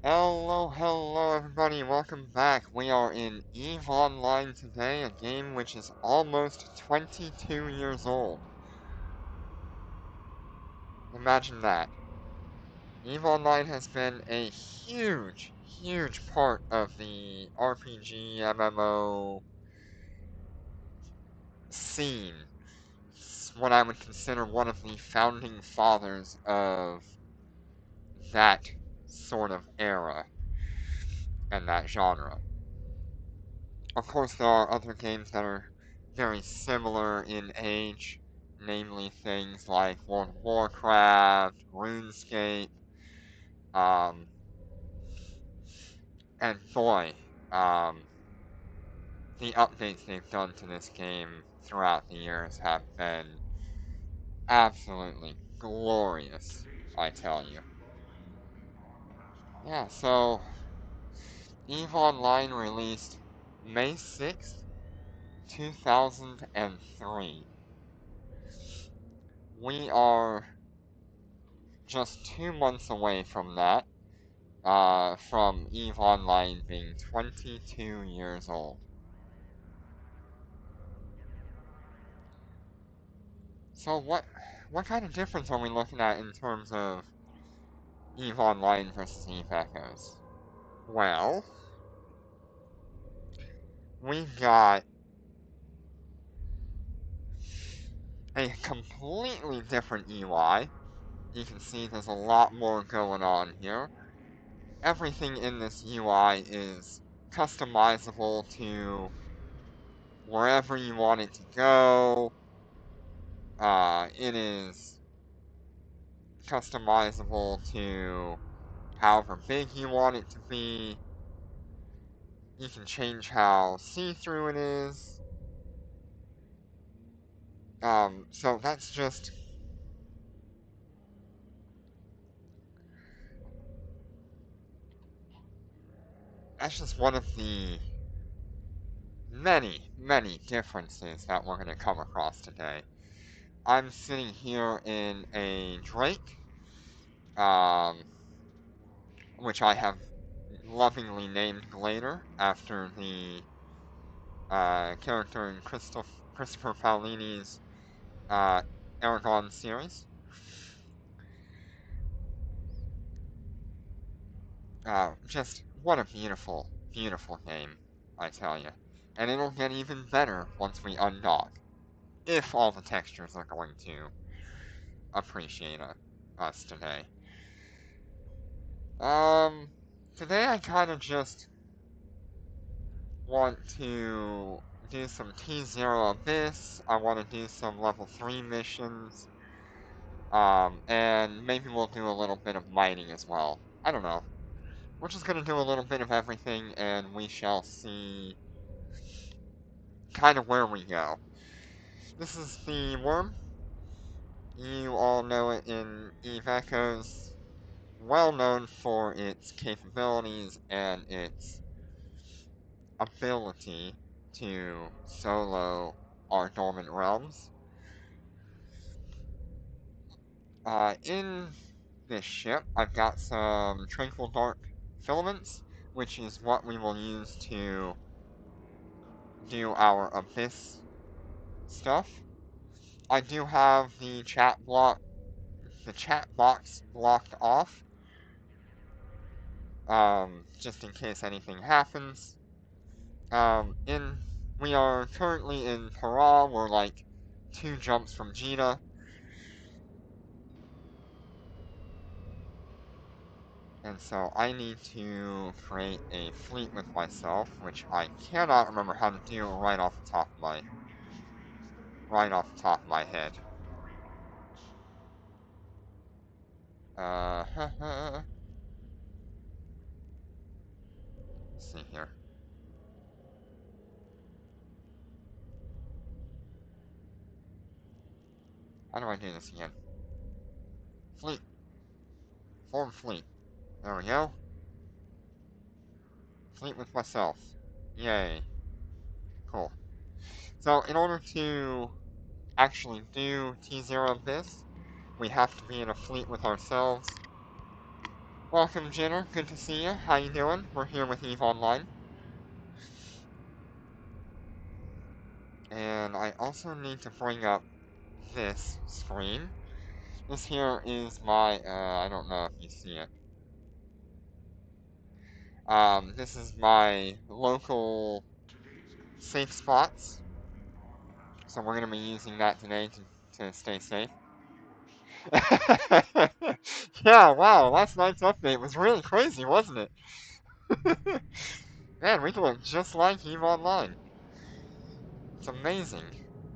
Hello everybody, welcome back. We are in EVE Online today, a game which is almost 22 years old. Imagine that. EVE Online has been a huge part of the RPG MMO scene. It's what I would consider one of the founding fathers of that sort of era and that genre. Of course, there are other games that are very similar in age, namely things like World of Warcraft, RuneScape, um, and boy, the updates they've done to this game throughout the years have been absolutely glorious, I tell you. Yeah, so EVE Online released May 6th, 2003. We are just 2 months away from that, from EVE Online being 22 years old. So what kind of difference are we looking at in terms of EVE Online versus EVE Echoes? Well, we've got a completely different UI. You can see there's a lot more going on here. Everything in this UI is customizable to wherever you want it to go. It is customizable to however big you want it to be. You can change how see-through it is. So that's just one of the many differences that we're going to come across today. I'm sitting here in a Drake, um, which I have lovingly named Glader after the character in Christopher Paolini's Aragon series. Just what a beautiful game, I tell you. And it'll get even better once we undock, if all the textures are going to appreciate us today. Today I kind of just want to do some T0 Abyss. I want to do some level 3 missions. And maybe we'll do a little bit of mining as well. I don't know. We're just going to do a little bit of everything, and we shall see kind of where we go. This is the worm. You all know it in EVE Echoes. Well known for its capabilities and its ability to solo our dormant realms. In this ship, I've got some Tranquil Dark filaments, which is what we will use to do our Abyss stuff. I do have the chat box blocked off, just in case anything happens. We are currently in Paral. We're like 2 jumps from Jita. And so I need to create a fleet with myself, which I cannot remember how to do right off the top of my head. Let's see here. How do I do this again? Fleet. Form fleet. There we go. Fleet with myself. Yay. Cool. So in order to actually do T0 Abyss, we have to be in a fleet with ourselves, Welcome, Jenner. Good to see you. How you doing? We're here with EVE Online. And I also need to bring up this screen. This here is my, I don't know if you see it. This is my local safe spots. So we're going to be using that today to stay safe. Yeah, wow, last night's update was really crazy, wasn't it? Man, we look just like EVE Online. It's amazing.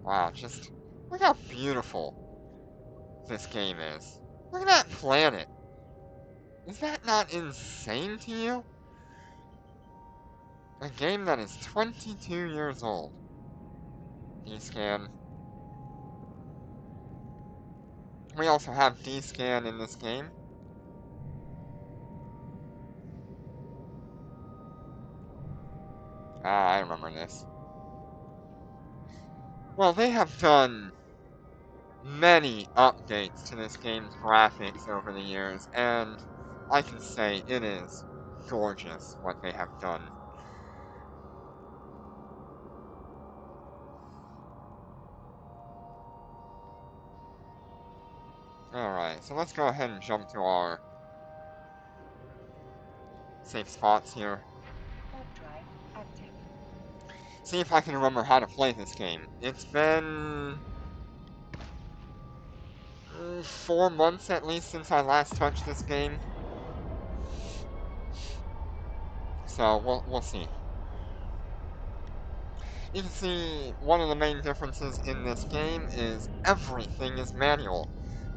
Wow, just look how beautiful this game is. Look at that planet. Is that not insane to you? A game that is 22 years old. D-Scan. We also have D-Scan in this game. Ah, I remember this. Well, they have done many updates to this game's graphics over the years, and I can say it is gorgeous what they have done. Alright, so let's go ahead and jump to our safe spots here. See if I can remember how to play this game. It's been 4 months at least since I last touched this game. So we'll see. You can see one of the main differences in this game is everything is manual.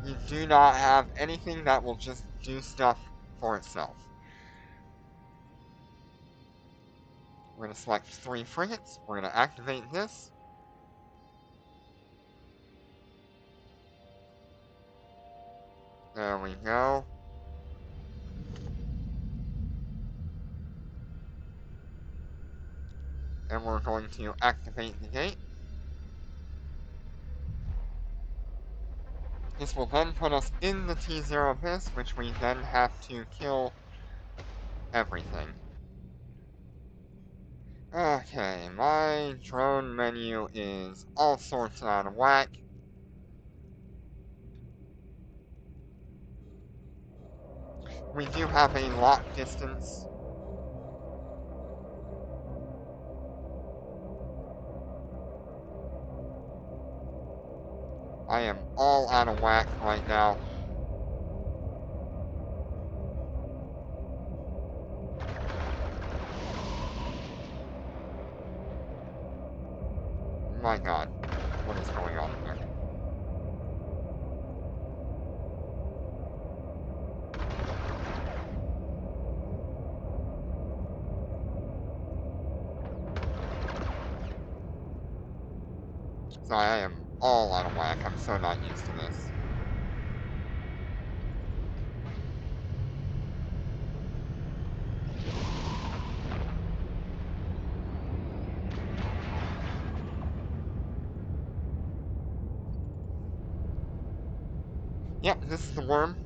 You do not have anything that will just do stuff for itself. We're going to select 3 frigates. We're going to activate this. There we go. And we're going to activate the gate. This will then put us in the T0 abyss, which we then have to kill everything. Okay, my drone menu is all sorts out of whack. We do have a lock distance. I am all out of whack right now. My god, what is going on here? Sorry, I am all out of whack. I'm so not used to this. Yep, this is the worm.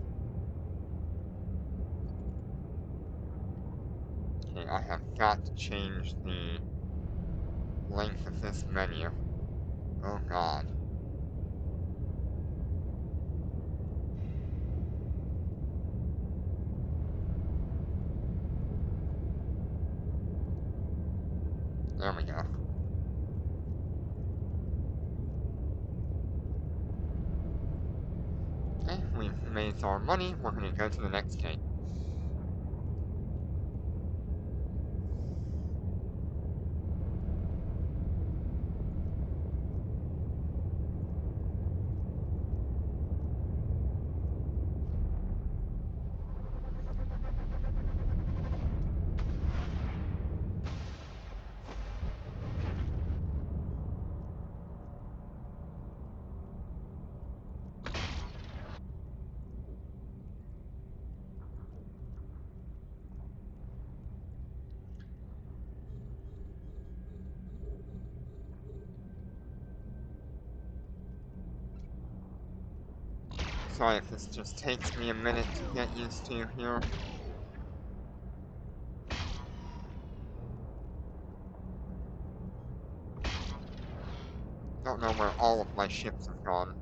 Okay, I have got to change the length of this menu. Oh god. There we go. Okay, we've made our money. We're gonna go to the next gate. Sorry if this just takes me a minute to get used to here. Don't know where all of my ships have gone.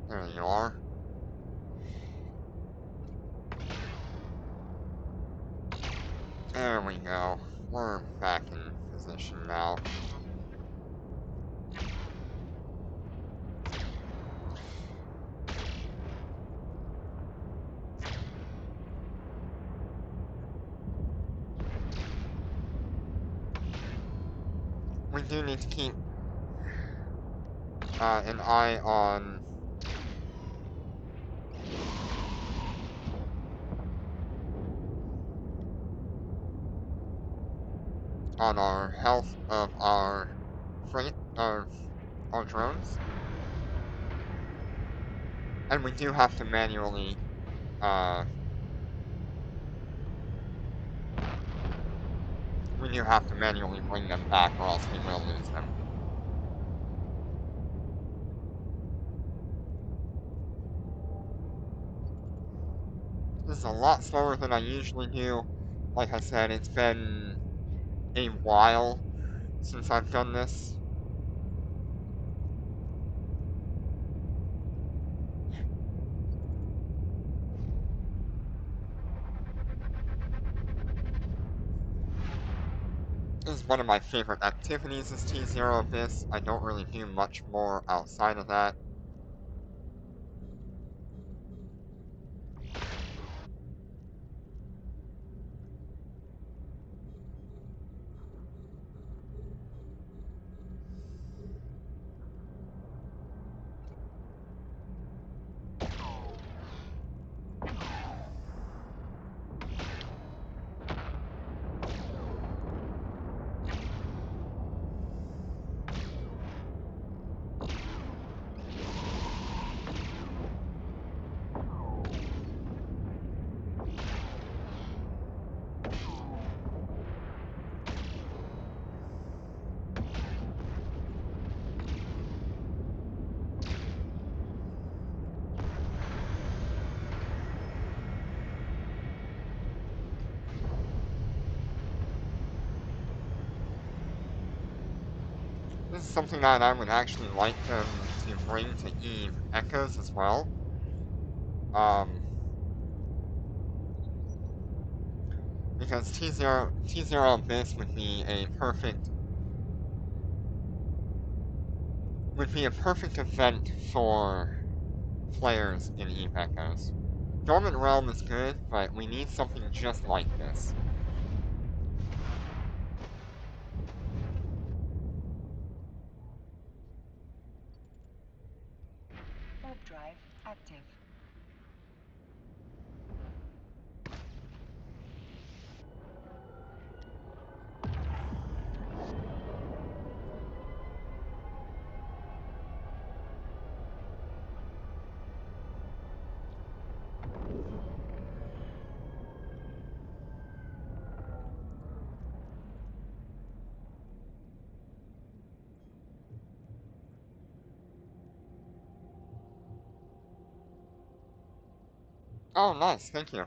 There you are. There we go. We're back in position now. We do need to keep an eye on our health of our freight of our drones. And we do have to manually bring them back, or else we will lose them. This is a lot slower than I usually do. Like I said, it's been a while since I've done this. This is one of my favorite activities, is T0 Abyss. I don't really do much more outside of that. This is something that I would actually like them to bring to EVE Echoes as well. Because T0 Abyss would be a perfect event for players in EVE Echoes. Dormant Realm is good, but we need something just like this. Warp drive active. Oh, nice, thank you.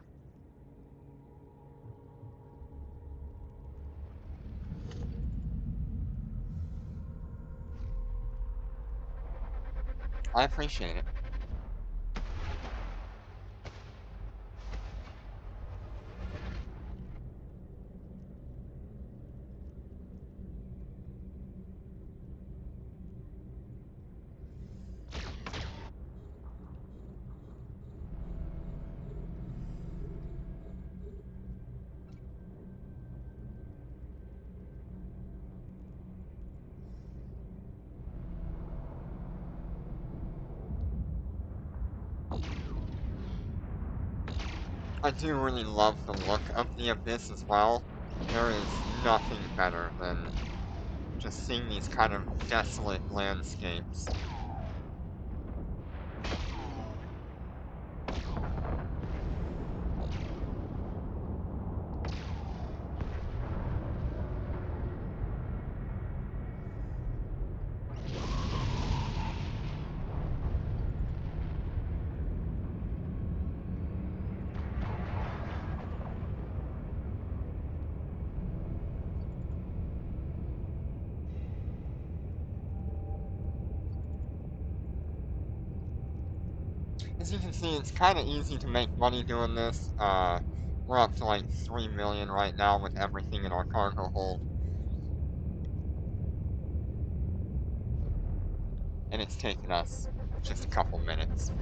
I appreciate it. I do really love the look of the Abyss as well. There is nothing better than just seeing these kind of desolate landscapes. As you can see, it's kind of easy to make money doing this. We're up to like 3 million right now with everything in our cargo hold. And it's taken us just a couple minutes.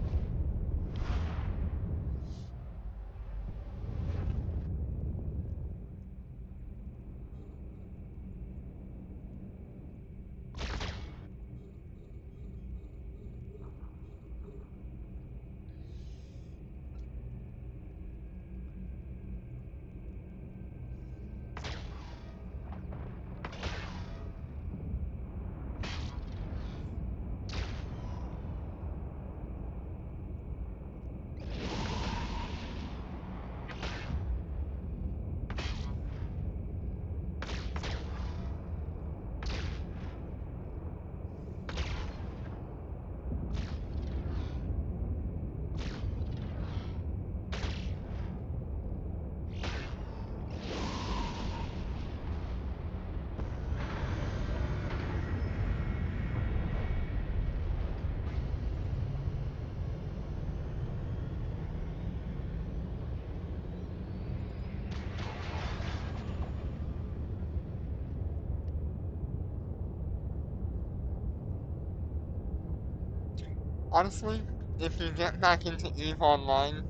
Honestly, if you get back into EVE Online,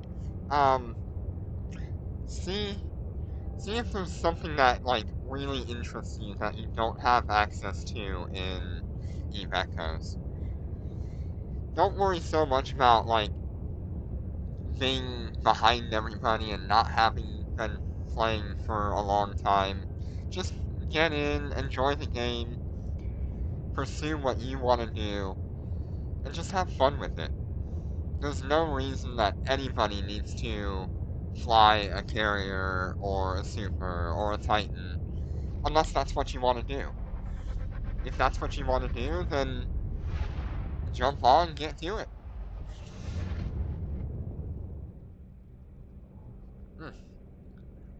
um, see if there's something that, like, really interests you that you don't have access to in EVE Echoes. Don't worry so much about, like, being behind everybody and not having been playing for a long time. Just get in, enjoy the game, pursue what you want to do, and just have fun with it. There's no reason that anybody needs to fly a carrier or a super or a titan unless that's what you want to do. If that's what you want to do, then jump on, get to it. Hmm.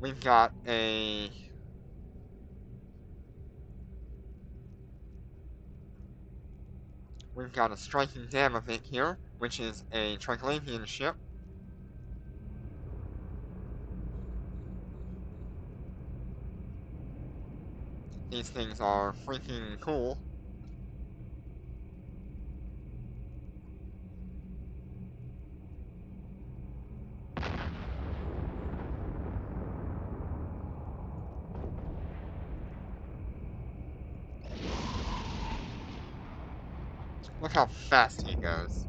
We've got a striking dam event here, which is a Triglavian ship. These things are freaking cool. Look how fast he goes.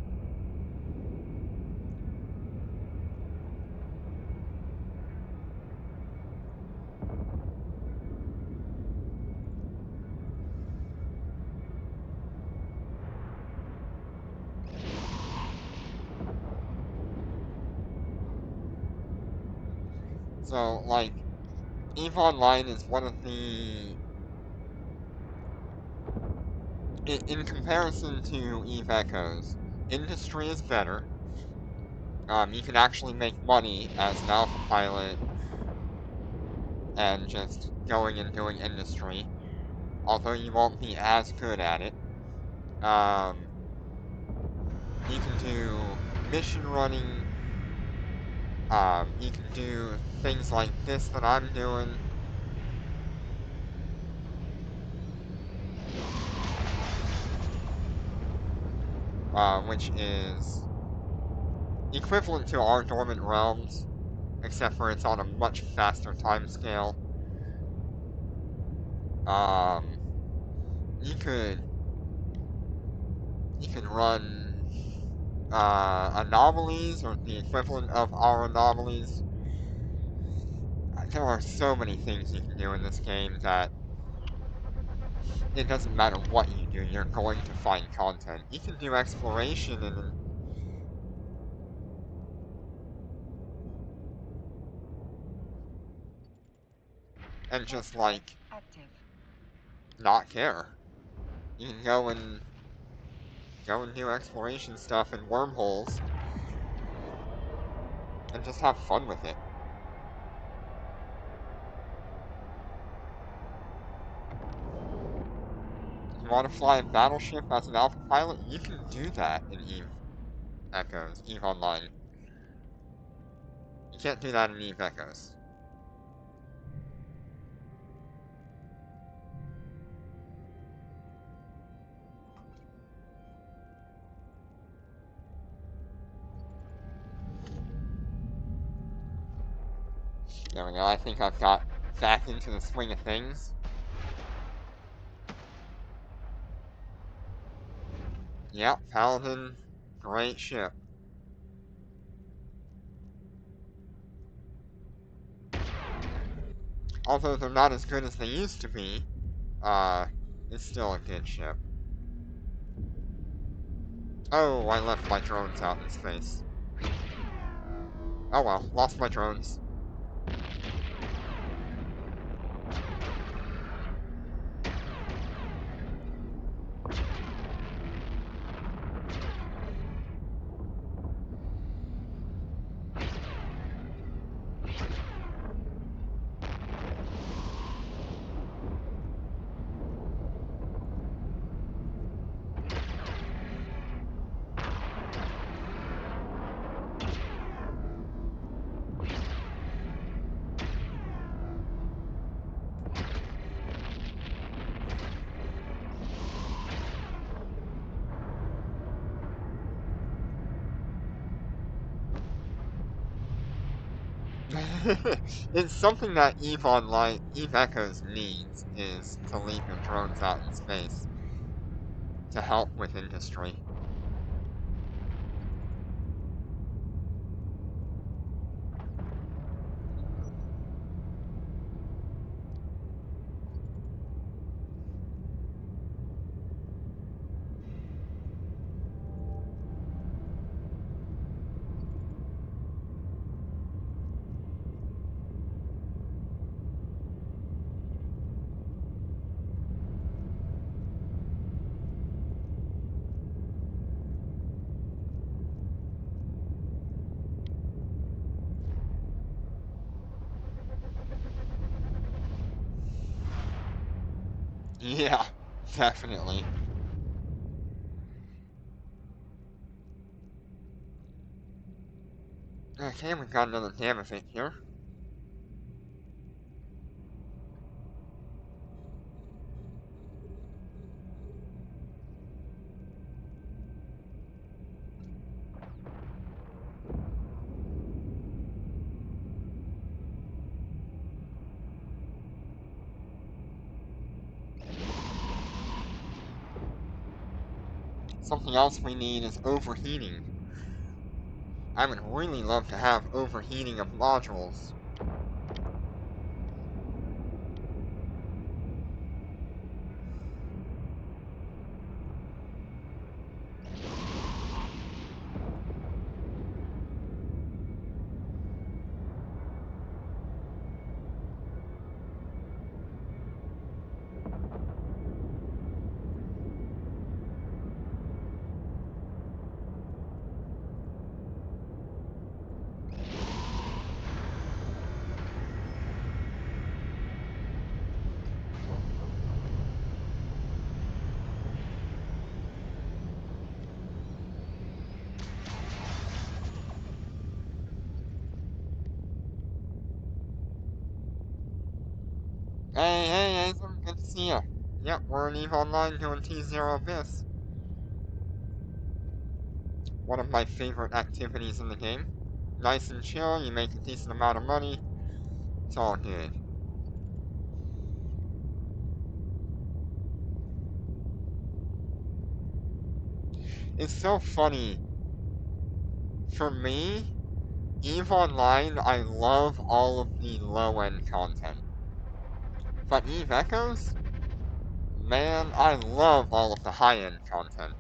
So, like, EVE Online is one of the... In comparison to EVE Echoes, Industry is better. You can actually make money as an alpha pilot and just going and doing Industry, although you won't be as good at it. You can do mission running. You can do things like this that I'm doing. Which is equivalent to our Dormant Realms, except for it's on a much faster time scale. You could run anomalies, or the equivalent of our anomalies. There are so many things you can do in this game that it doesn't matter what you do, you're going to find content. You can do exploration and just, like, not care. You can go and do exploration stuff in wormholes and just have fun with it. You want to fly a battleship as an alpha pilot? You can do that in EVE. Echoes, EVE Online. You can't do that in EVE Echoes. There we go, I think I've got back into the swing of things. Yep, Paladin, great ship. Although they're not as good as they used to be, it's still a good ship. Oh, I left my drones out in space. Oh well, lost my drones. It's something that EVE Online, EVE Echoes needs, is to leave your drones out in space to help with industry. Yeah, definitely. Okay, we've got another dam event here. Something else we need is overheating. I would really love to have overheating of modules. Hey, Asim, good to see ya. Yep, we're in EVE Online doing T0 Abyss. One of my favorite activities in the game. Nice and chill, you make a decent amount of money. It's all good. It's so funny. For me, EVE Online, I love all of the low-end content. But EVE Echoes? Man, I love all of the high-end content.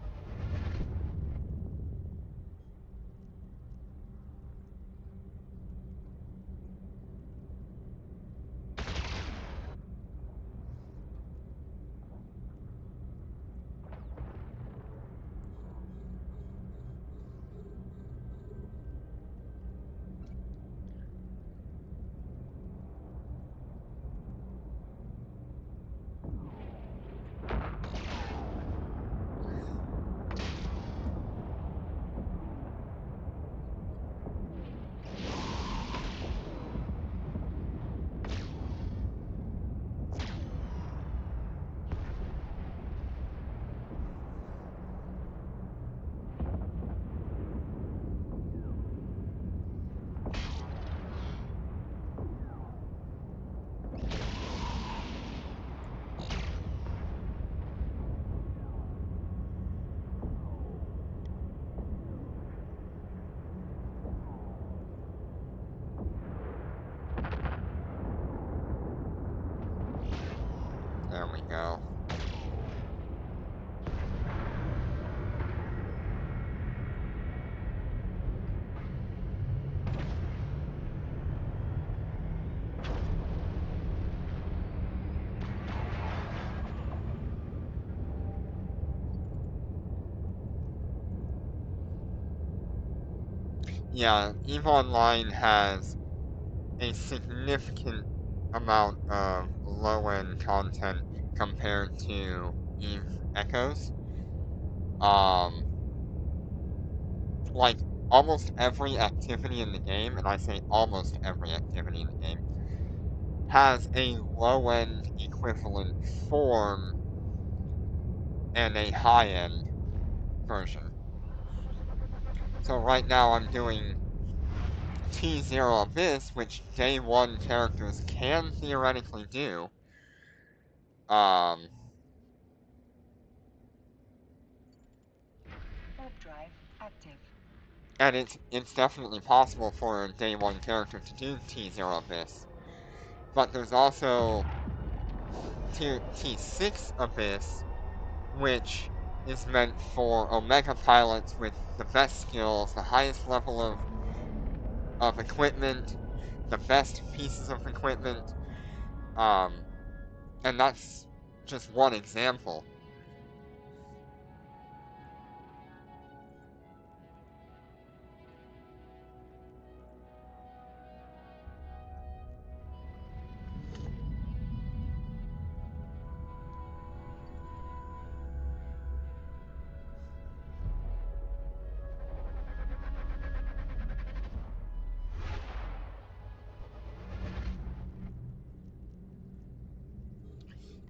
yeah, EVE Online has a significant amount of low-end content compared to EVE Echoes. Um, like almost every activity in the game, and I say almost every activity in the game, has a low-end equivalent form and a high-end version. So right now I'm doing T0 Abyss, which day 1 characters can theoretically do. Um, Warp drive active. and it's definitely possible for a day 1 character to do T0 Abyss. But there's also T6 Abyss, which is meant for Omega pilots with the best skills, the highest level of equipment, the best pieces of equipment, and that's just one example.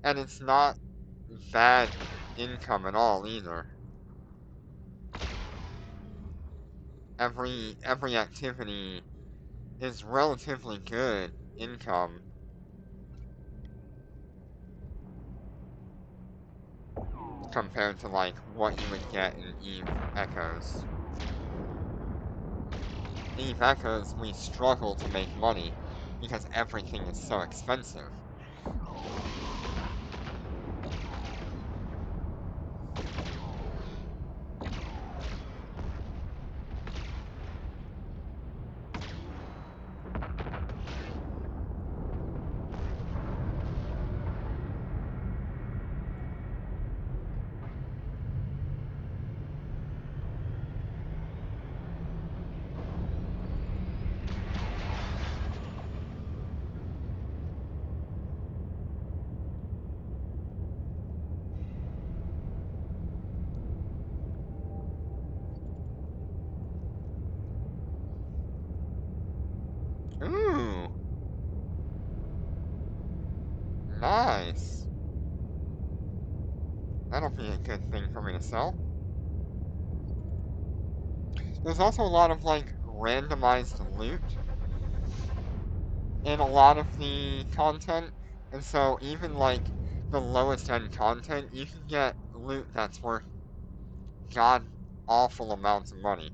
And it's not bad income at all either. Every activity is relatively good income compared to like what you would get in EVE Echoes. EVE Echoes, we struggle to make money because everything is so expensive. Ooh, nice. That'll be a good thing for me to sell. There's also a lot of like randomized loot in a lot of the content, and so even like the lowest end content, you can get loot that's worth god awful amounts of money.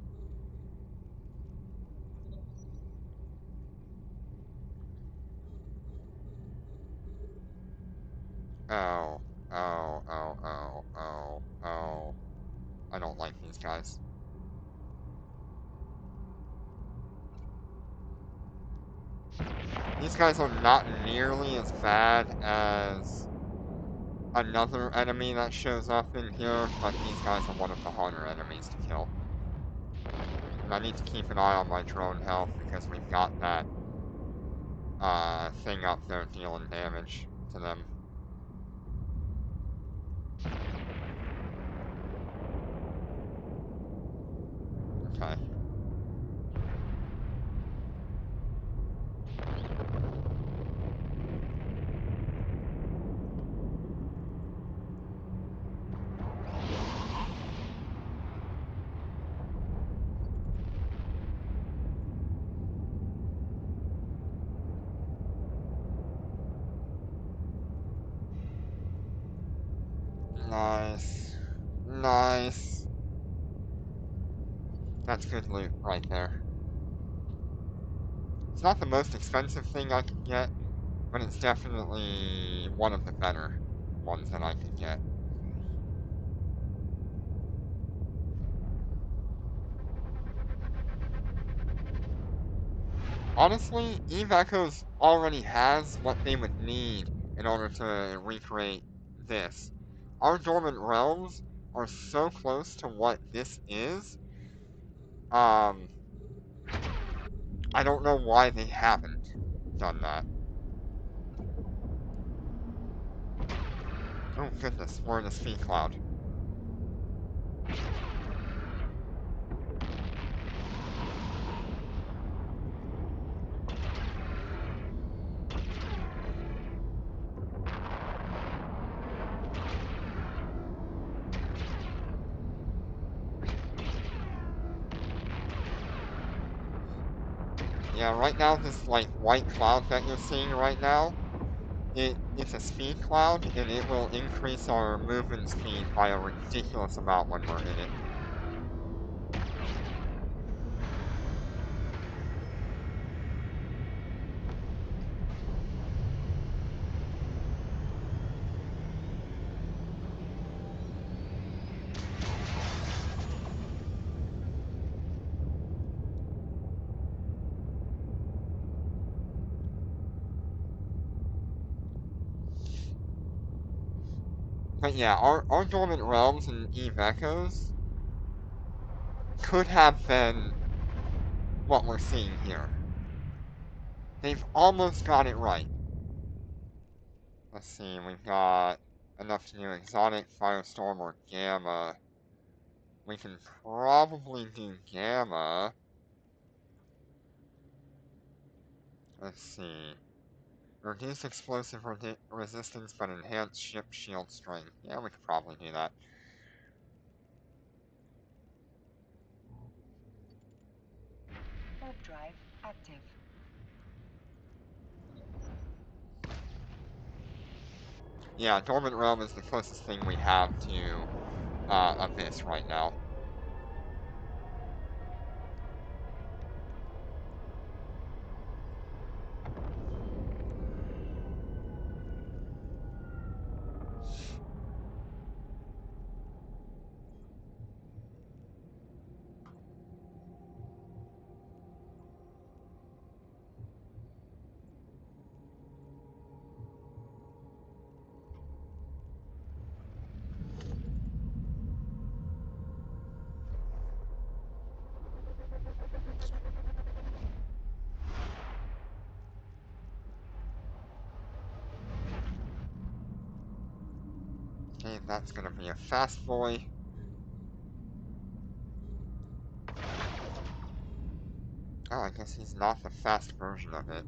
Oh, oh, oh, oh, oh, oh. I don't like these guys. These guys are not nearly as bad as another enemy that shows up in here, but these guys are one of the harder enemies to kill. And I need to keep an eye on my drone health because we've got that thing up there dealing damage to them. Okay. Nice. Nice. That's good loot right there. It's not the most expensive thing I could get, but it's definitely one of the better ones that I could get. Honestly, Eve Echoes already has what they would need in order to recreate this. Our Dormant Realms are so close to what this is, um, I don't know why they haven't done that. Oh goodness, we're in a speed cloud. Yeah, right now this like white cloud that you're seeing right now, it's a speed cloud and it will increase our movement speed by a ridiculous amount when we're in it. But yeah, our Dormant Realms and Eve Echoes could have been what we're seeing here. They've almost got it right. Let's see, we've got enough to do Exotic, Firestorm, or Gamma. We can probably do Gamma. Let's see. Reduce explosive resistance but enhance ship shield strength. Yeah, we could probably do that. Warp drive active. Yeah, Dormant Realm is the closest thing we have to Abyss right now. Okay, that's gonna be a fast boy. Oh, I guess he's not the fast version of it.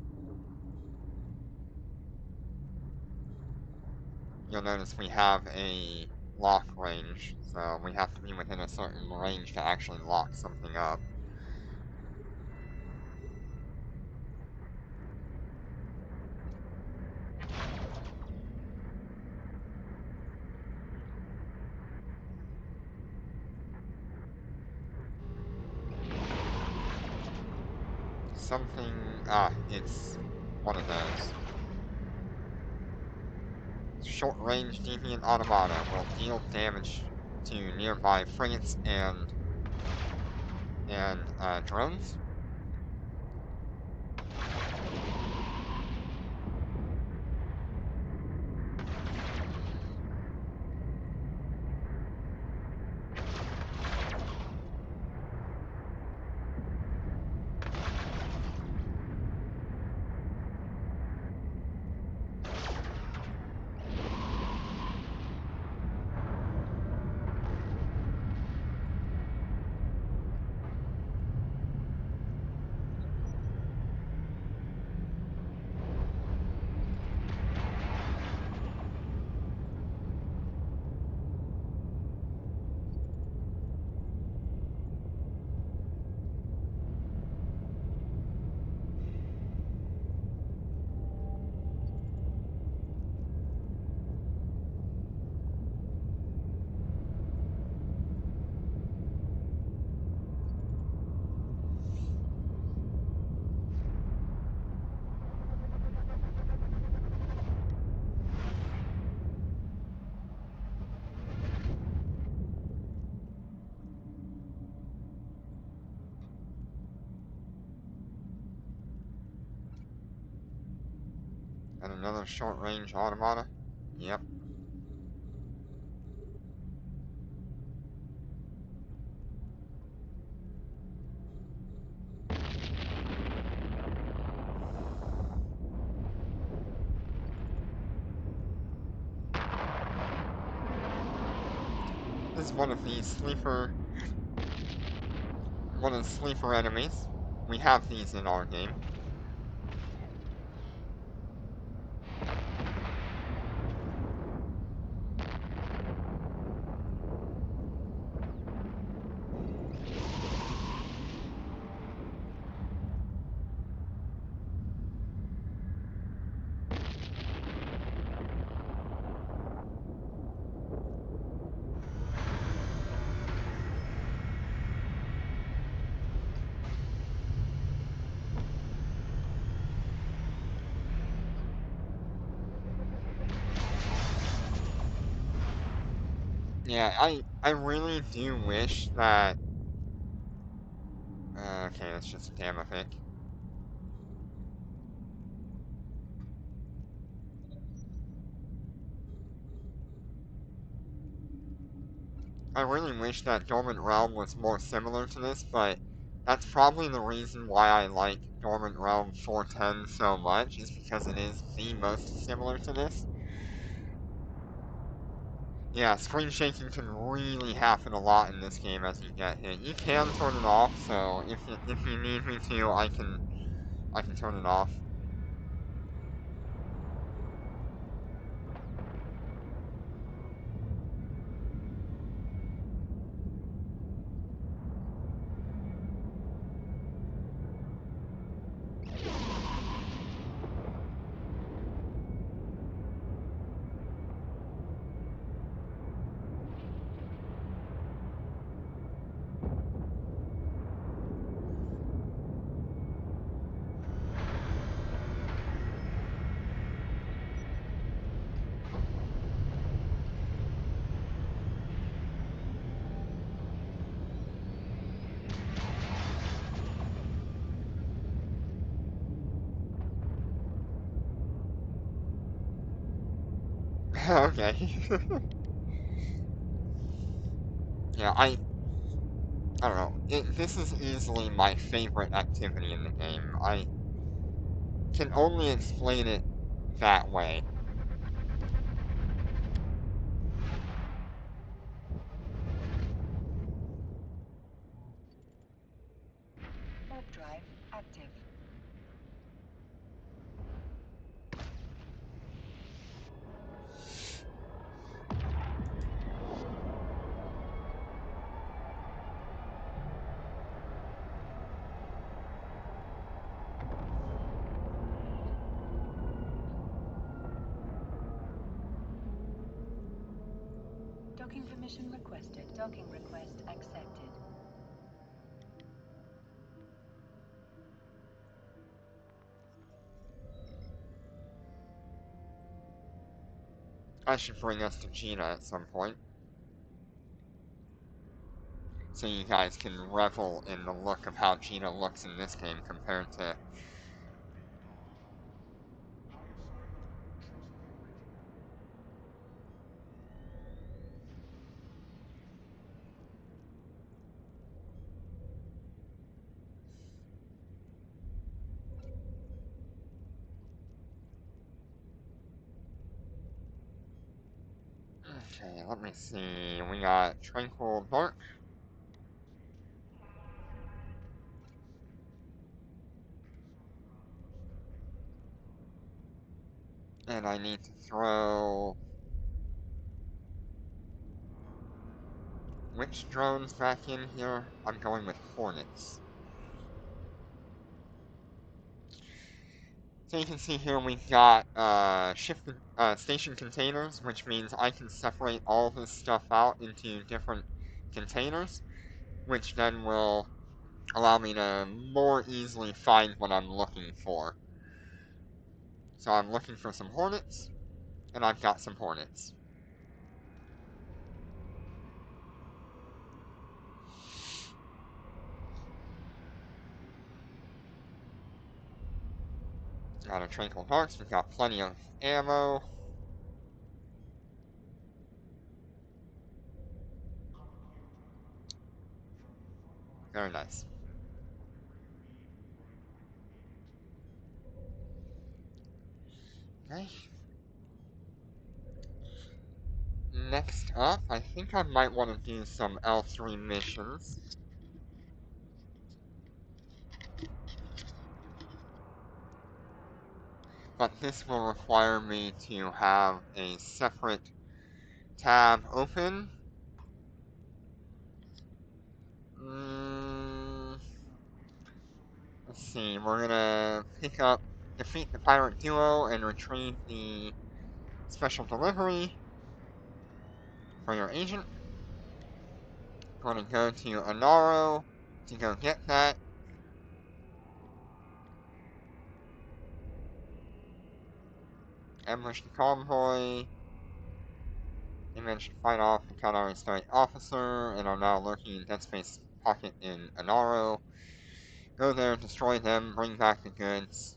You'll notice we have a lock range, so we have to be within a certain range to actually lock something up. Something, it's one of those. Short-range Deviant Automata will deal damage to nearby frigates and drones. And another short-range Automata. Yep. is one of the sleeper enemies. We have these in our game. Yeah, I really do wish that... okay, that's just a Damothic. I really wish that Dormant Realm was more similar to this, but that's probably the reason why I like Dormant Realm 410 so much, is because it is the most similar to this. Yeah, screen shaking can really happen a lot in this game as you get hit. You can turn it off, so if you need me to, I can turn it off. Okay. Yeah, I don't know. This is easily my favorite activity in the game. I can only explain it that way. Warp drive active. Docking permission requested. Docking request accepted. I should bring us to Gina at some point, so you guys can revel in the look of how Gina looks in this game compared to... Okay, let me see. We got Tranquil Dark. And I need to throw... which drones back in here? I'm going with Hornets. So you can see here we've got station containers, which means I can separate all this stuff out into different containers, which then will allow me to more easily find what I'm looking for. So I'm looking for some Hornets, and I've got some Hornets. Got a Tranquil Hearts, we've got plenty of ammo. Very nice. Okay. next up, I think I might want to do some L3 missions. But this will require me to have a separate tab open. Let's see, we're gonna defeat the pirate duo and retrieve the special delivery for your agent. Going to go to Anaro to go get that. Ambush the convoy. They managed to fight off the Caldari State officer and are now lurking in Dead Space Pocket in Anaro. Go there, destroy them, bring back the goods.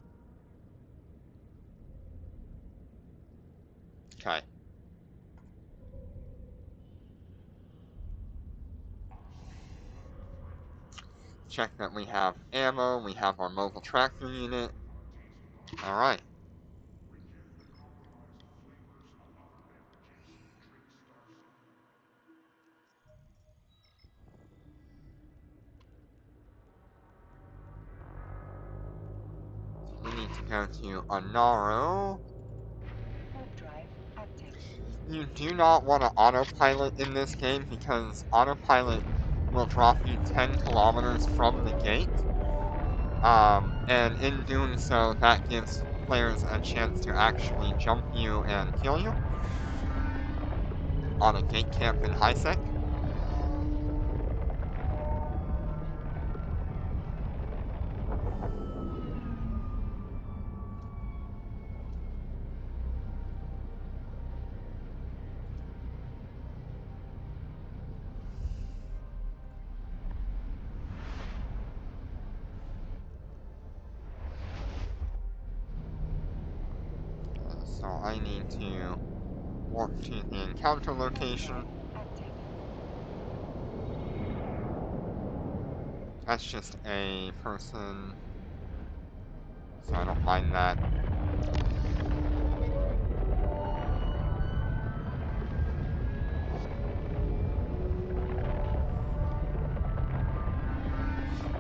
Okay. Check that we have ammo, we have our mobile tractor unit. Alright. We need to go to Anaro. Warp drive active. You do not want to autopilot in this game because autopilot will drop you 10 kilometers from the gate. And in doing so, that gives players a chance to actually jump you and kill you on a gate camp in HiSec. So I need to warp to the encounter location. Active. That's just a person, so I don't mind that.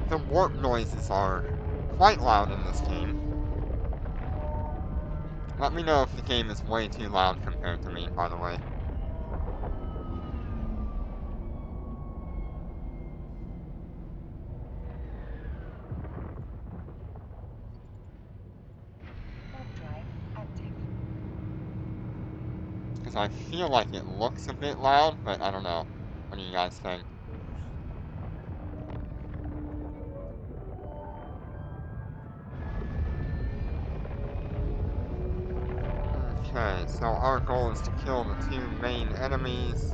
The warp noises are quite loud in this game. Let me know if the game is way too loud compared to me, by the way. Warp drive active. Because I feel like it looks a bit loud, but I don't know. What do you guys think? Okay, so our goal is to kill the two main enemies.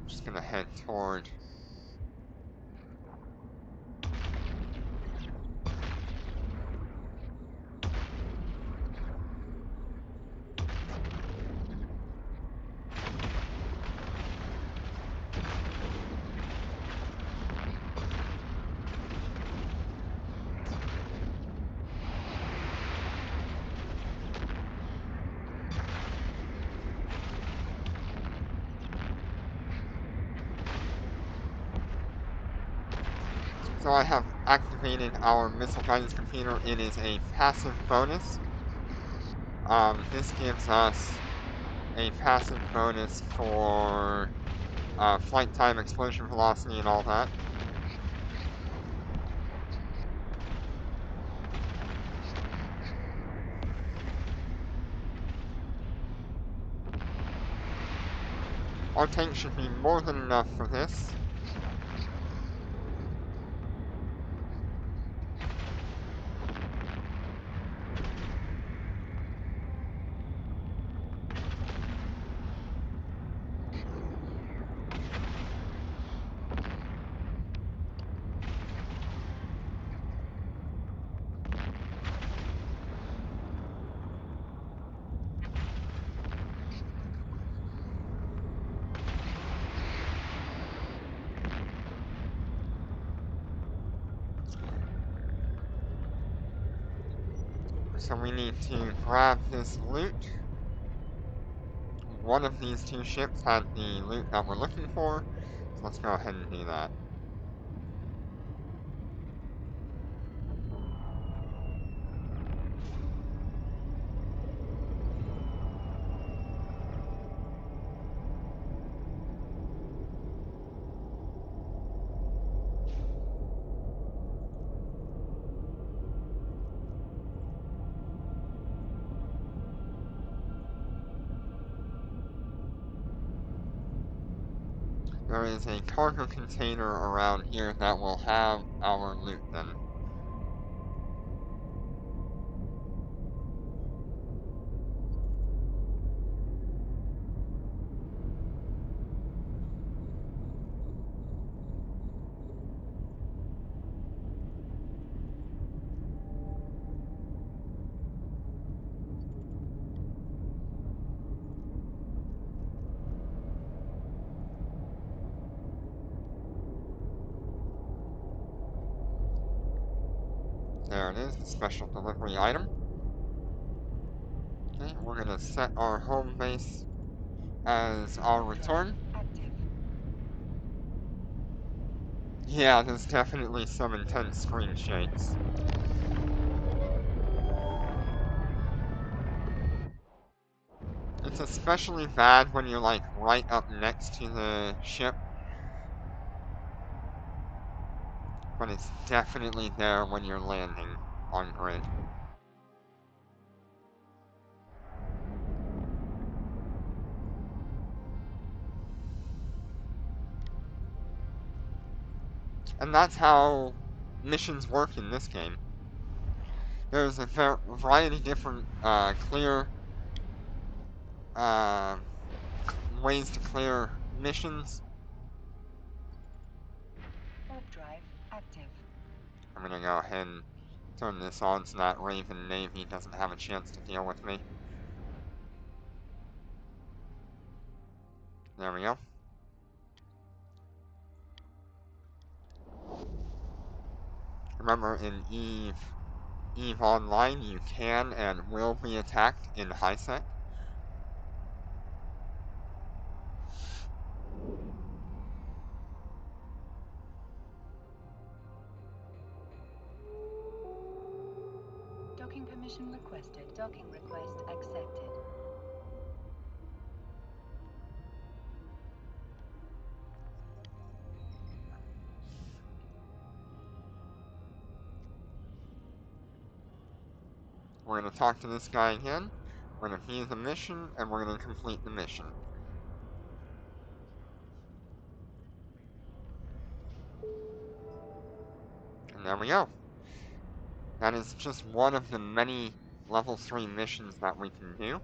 Just gonna head toward... So I have activated our missile guidance computer. It is a passive bonus. This gives us a passive bonus for flight time, explosion velocity, and all that. Our tank should be more than enough for this. So we need to grab this loot. One of these two ships had the loot that we're looking for, so let's go ahead and do that. There is a cargo container around here that will have our loot then. There it is, the special delivery item. Okay, we're gonna set our home base as our return. Active. Yeah, there's definitely some intense screen shakes. It's especially bad when you're like right up next to the ship, but it's definitely there when you're landing on grid. And that's how missions work in this game. There's a variety of different clear uh, ways to clear missions. Warp drive active. I'm gonna go ahead and turn this on so that Raven Navy doesn't have a chance to deal with me. There we go. Remember, in Eve Online, you can and will be attacked in high sec. Docking permission requested. Docking request accepted. We're gonna talk to this guy again. We're gonna view the mission, and we're gonna complete the mission. And there we go. That is just one of the many level 3 missions that we can do.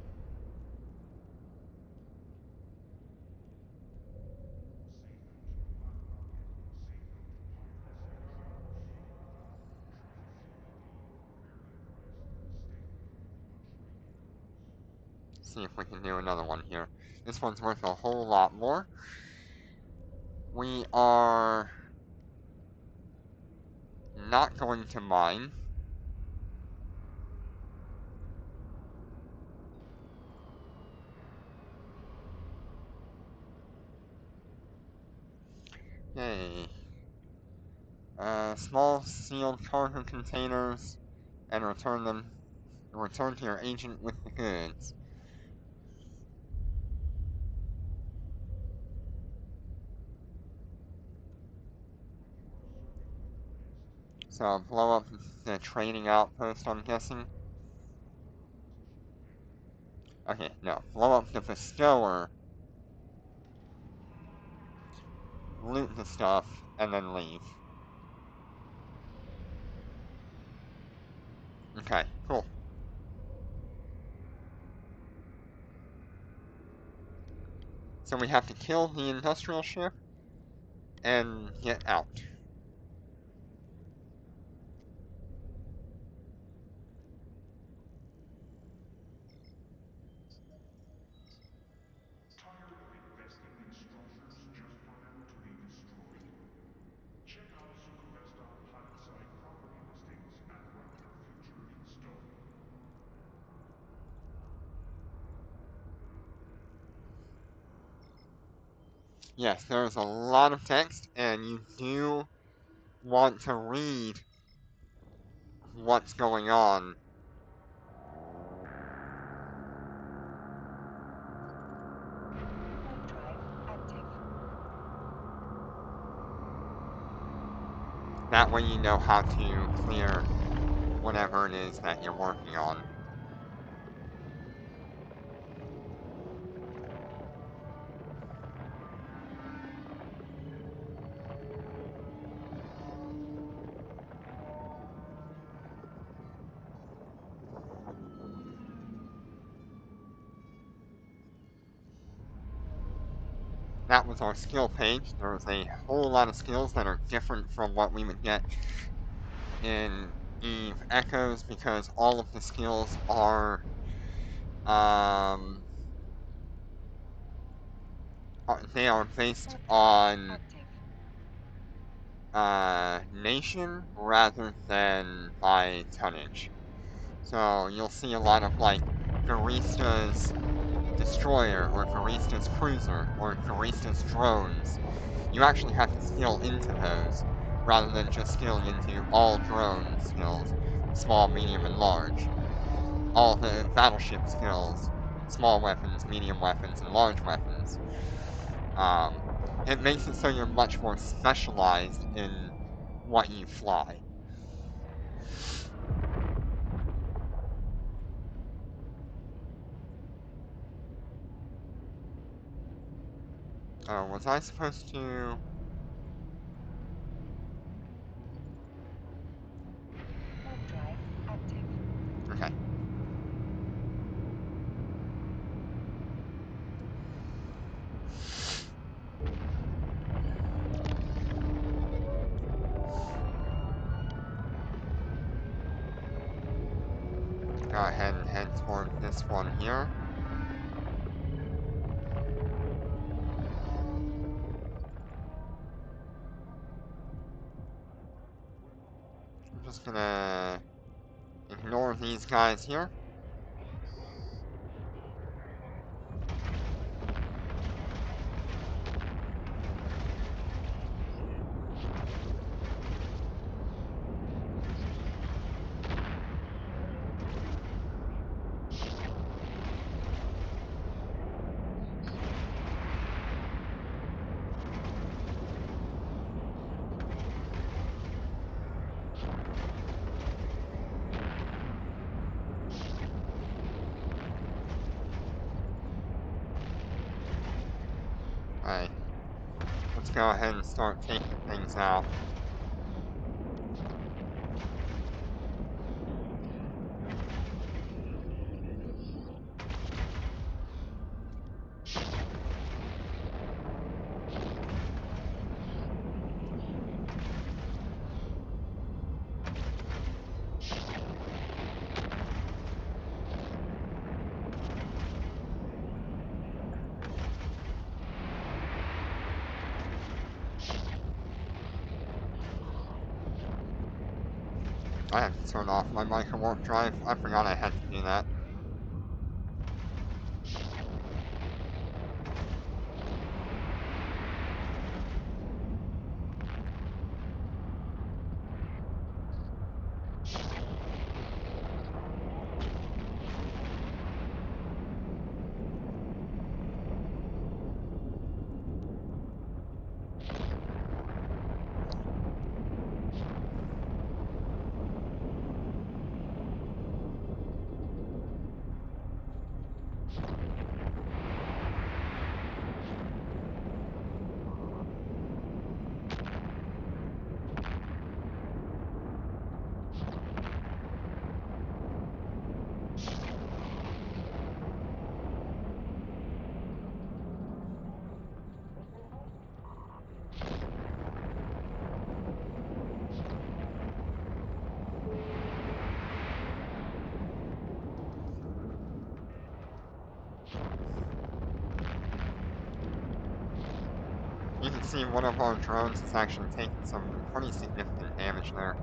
See if we can do another one here. This one's worth a whole lot more. We are not going to mine. Yay. Small sealed cargo containers and return to your agent with the goods. So blow up the trading outpost, I'm guessing. Okay, no. Blow up the bestower, loot the stuff, and then leave. Okay, cool. So we have to kill the industrial ship and get out. Tired of investing in structures just for them to be destroyed? Check out Sucovesta Planetside property listings and write your future in stone. Yes, there's a lot of text, and you do want to read what's going on. Warp drive active. That way you know how to clear whatever it is that you're working on. That was our skill page. There's a whole lot of skills that are different from what we would get in Eve Echoes because all of the skills are they are based on nation rather than by tonnage. So you'll see a lot of like Barista's destroyer or Barista's cruiser or Barista's drones. You actually have to skill into those rather than just skilling into all drone skills, small, medium, and large. All the battleship skills, small weapons, medium weapons, and large weapons. It makes it so you're much more specialized in what you fly. Oh, was I supposed to... Warp drive active. Okay. Go ahead and head toward this one here. I'm just gonna ignore these guys here. Alright. Let's go ahead and start taking things out. I have to turn off my micro warp drive. I forgot I had to do that. You can see one of our drones is actually taking some pretty significant damage there.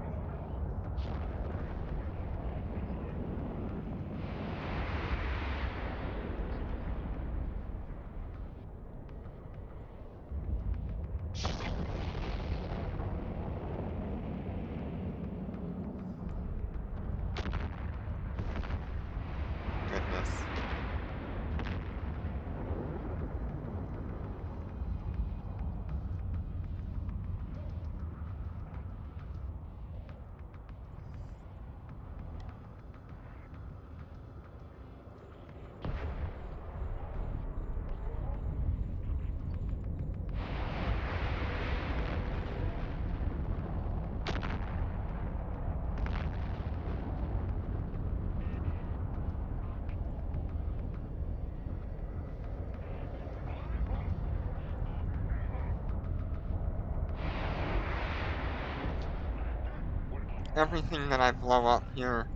everything that I blow up here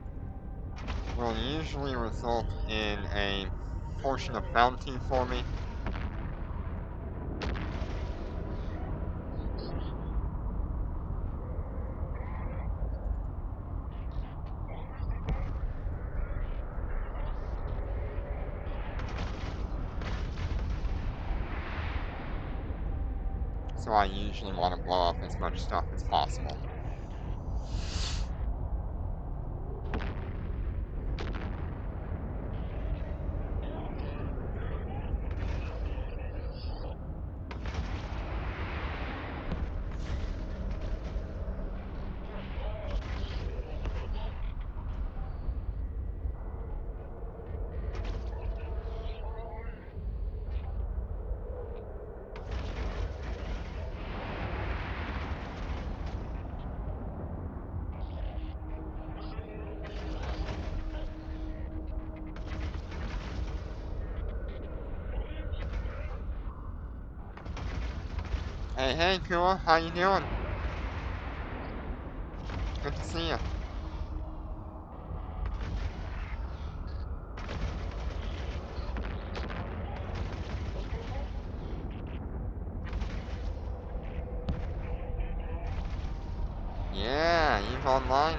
will usually result in a portion of bounty for me. So I usually want to blow up as much stuff as possible. Hey, Kua, how you doing? Good to see you. Yeah, Eve Online.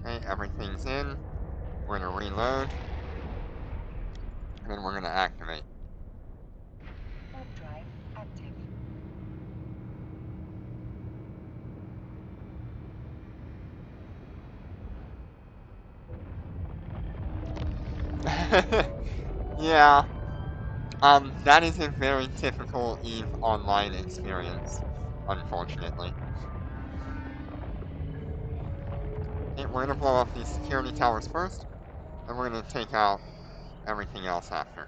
Okay, everything's in. We're gonna reload. And then we're gonna activate. Warp drive active. Yeah. That is a very typical EVE Online experience, unfortunately. Okay, we're gonna blow up these security towers first, and we're gonna take out everything else after.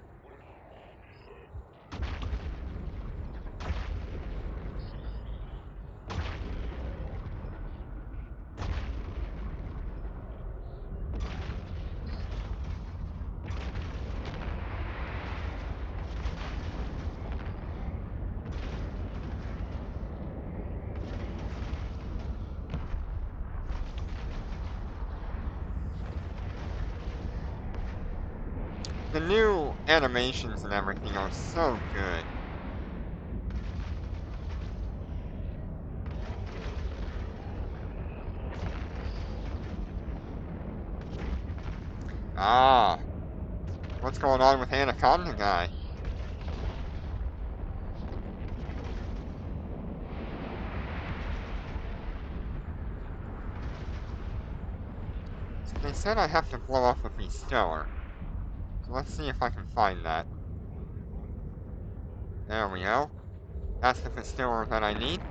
The new animations and everything are so good. Ah, what's going on with Anaconda Guy? So they said I have to blow up a bestower. So let's see if I can find that. There we go. That's the bestower that I need.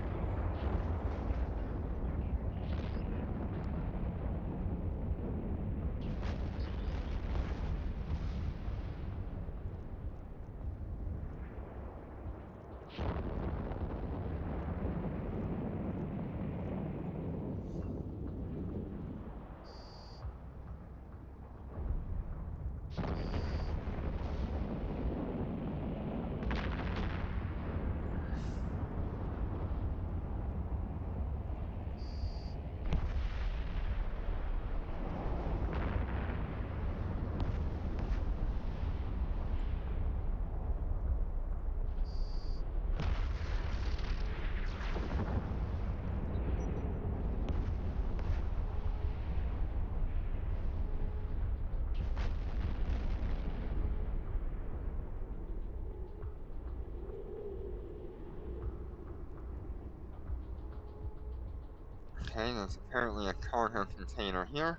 Okay, there's apparently a cargo container here.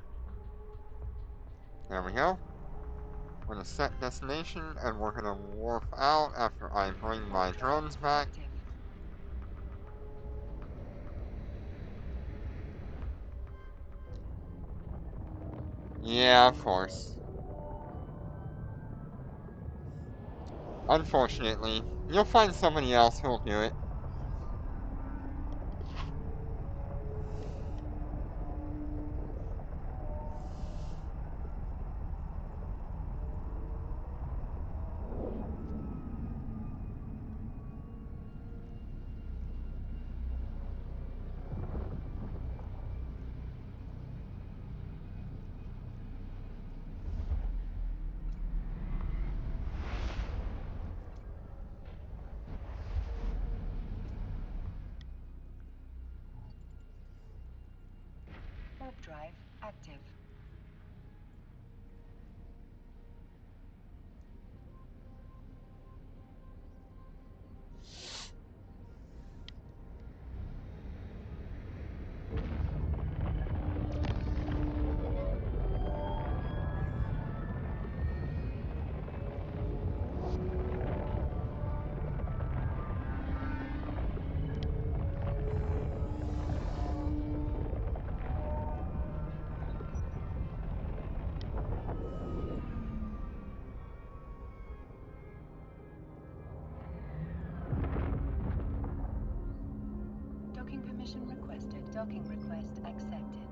There we go. with a set destination, and we're gonna warp out after I bring my Warp drive drones back. active. Yeah, of course. Unfortunately, you'll find somebody else who'll do it. Warp drive active. Docking permission requested. Docking request accepted.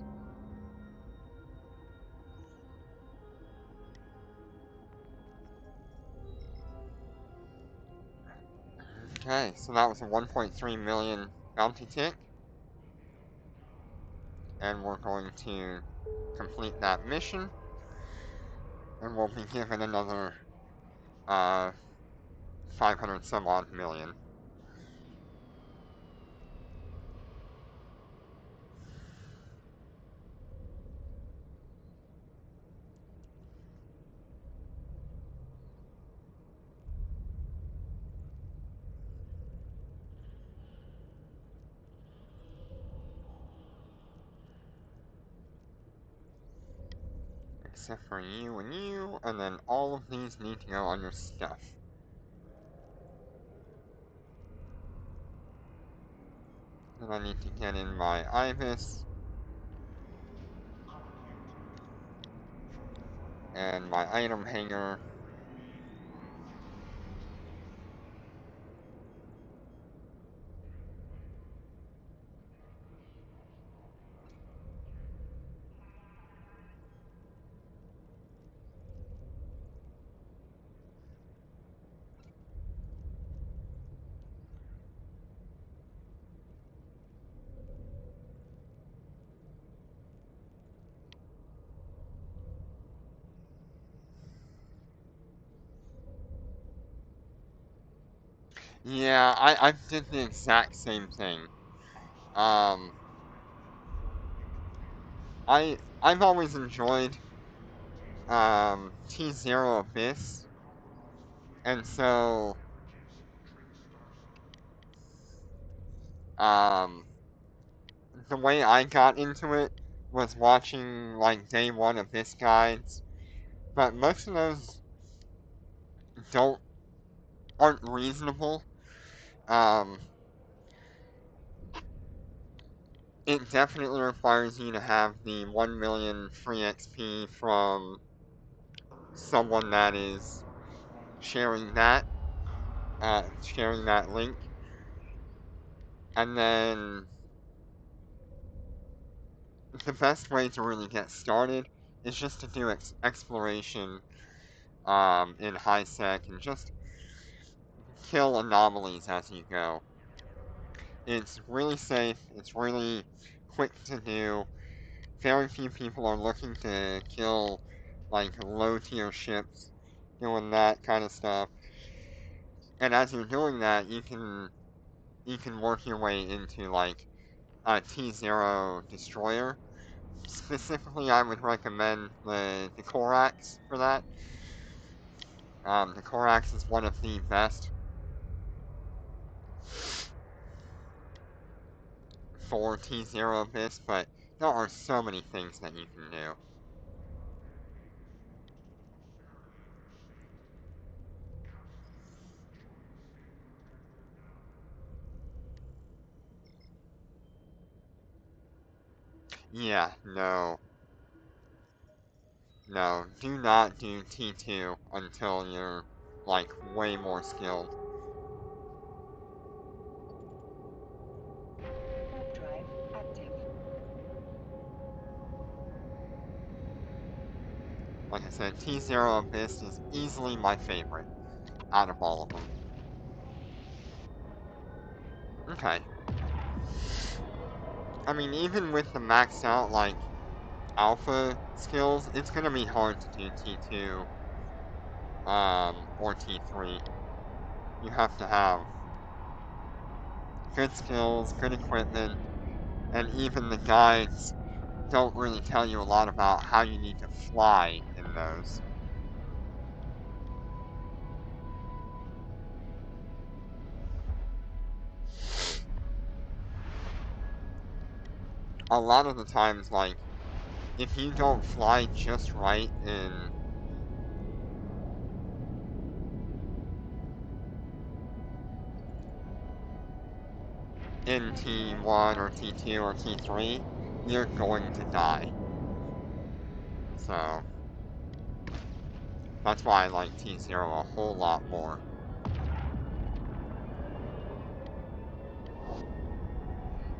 Okay, so that was a 1.3 million bounty tick. And we're going to complete that mission. And we'll be given another 500 some odd million. Except for you and you, and then all of these need to go on your stuff. And I need to get in my Ibis and my item hanger. Yeah, I did the exact same thing. I've always enjoyed T0 Abyss, and so um the way I got into it was watching like day one Abyss guides, but most of those don't aren't reasonable. Um, it definitely requires you to have the 1 million free XP from someone that is sharing that sharing that link, and then the best way to really get started is just to do exploration in high sec and just kill anomalies as you go. It's really safe, it's really quick to do. Very few people are looking to kill like low tier ships doing that kind of stuff. And as you're doing that, you can work your way into like a T0 destroyer. Specifically, I would recommend the Corax for that. The Corax is one of the best for T0 Abyss, but there are so many things that you can do. Yeah, no. No, do not do T2 until you're, like, way more skilled. Warp drive active. Like I said, T0 Abyss is easily my favorite out of all of them. Okay. I mean, even with the maxed out, like, alpha skills, it's gonna be hard to do T2, or T3. You have to have good skills, good equipment, and even the guides don't really tell you a lot about how you need to fly in those. A lot of the times, like, if you don't fly just right in T1 or T2 or T3, you're going to die. So, that's why I like T0 a whole lot more.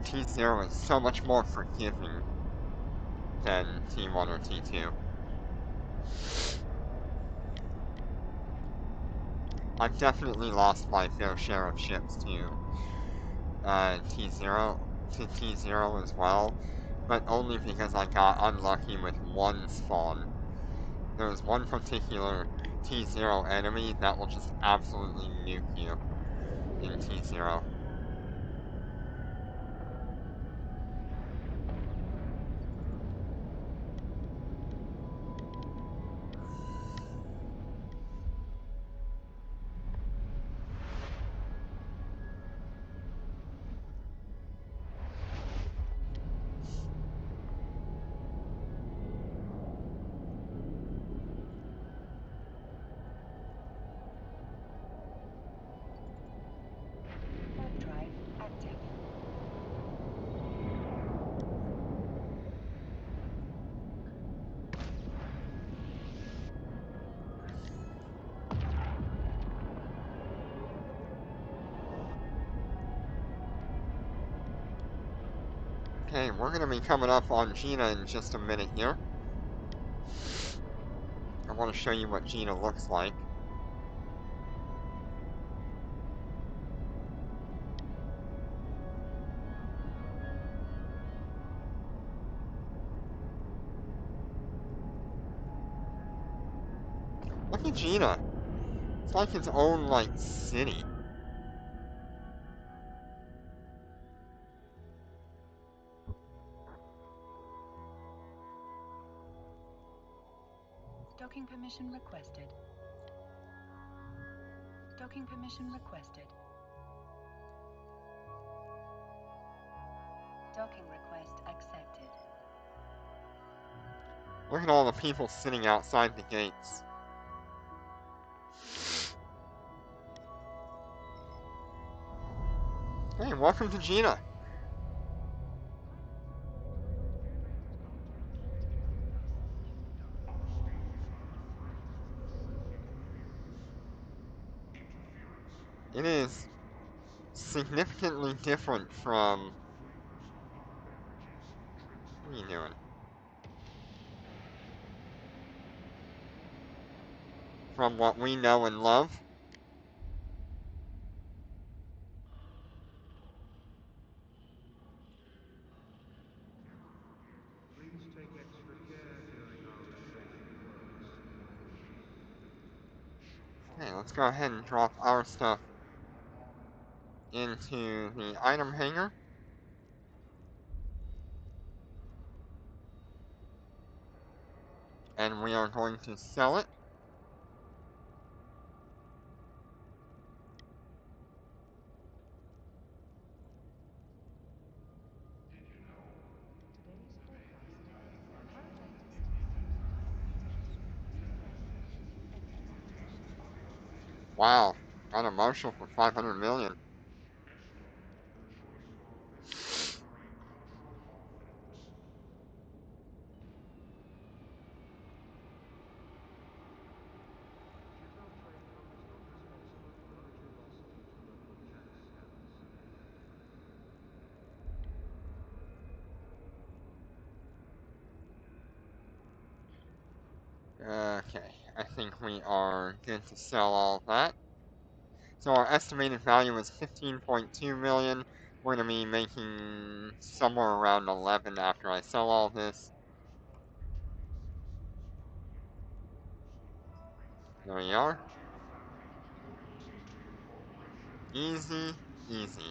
T0 is so much more forgiving than T1 or T2. I've definitely lost my fair share of ships to T0 as well, but only because I got unlucky with one spawn. There was one particular T0 enemy that will just absolutely nuke you in T0. Warp drive active. Okay, we're gonna be coming up on Gina in just a minute here. I want to show you what Gina looks like. Look at Gina. It's like its own, like, city. Docking permission requested. Docking permission requested. Docking request accepted. Look at all the people sitting outside the gates. Hey, welcome to Gina. It is significantly different from... What are you doing? From what we know and love. Please take extra care during our restoration works. Okay, let's go ahead and drop our stuff into the item hangar. And we are going to sell it. Wow, got a Marshall for 500 million. think we are good to sell all of that. So our estimated value is 15.2 million. We're going to be making somewhere around 11 after I sell all this. There we are. Easy, easy.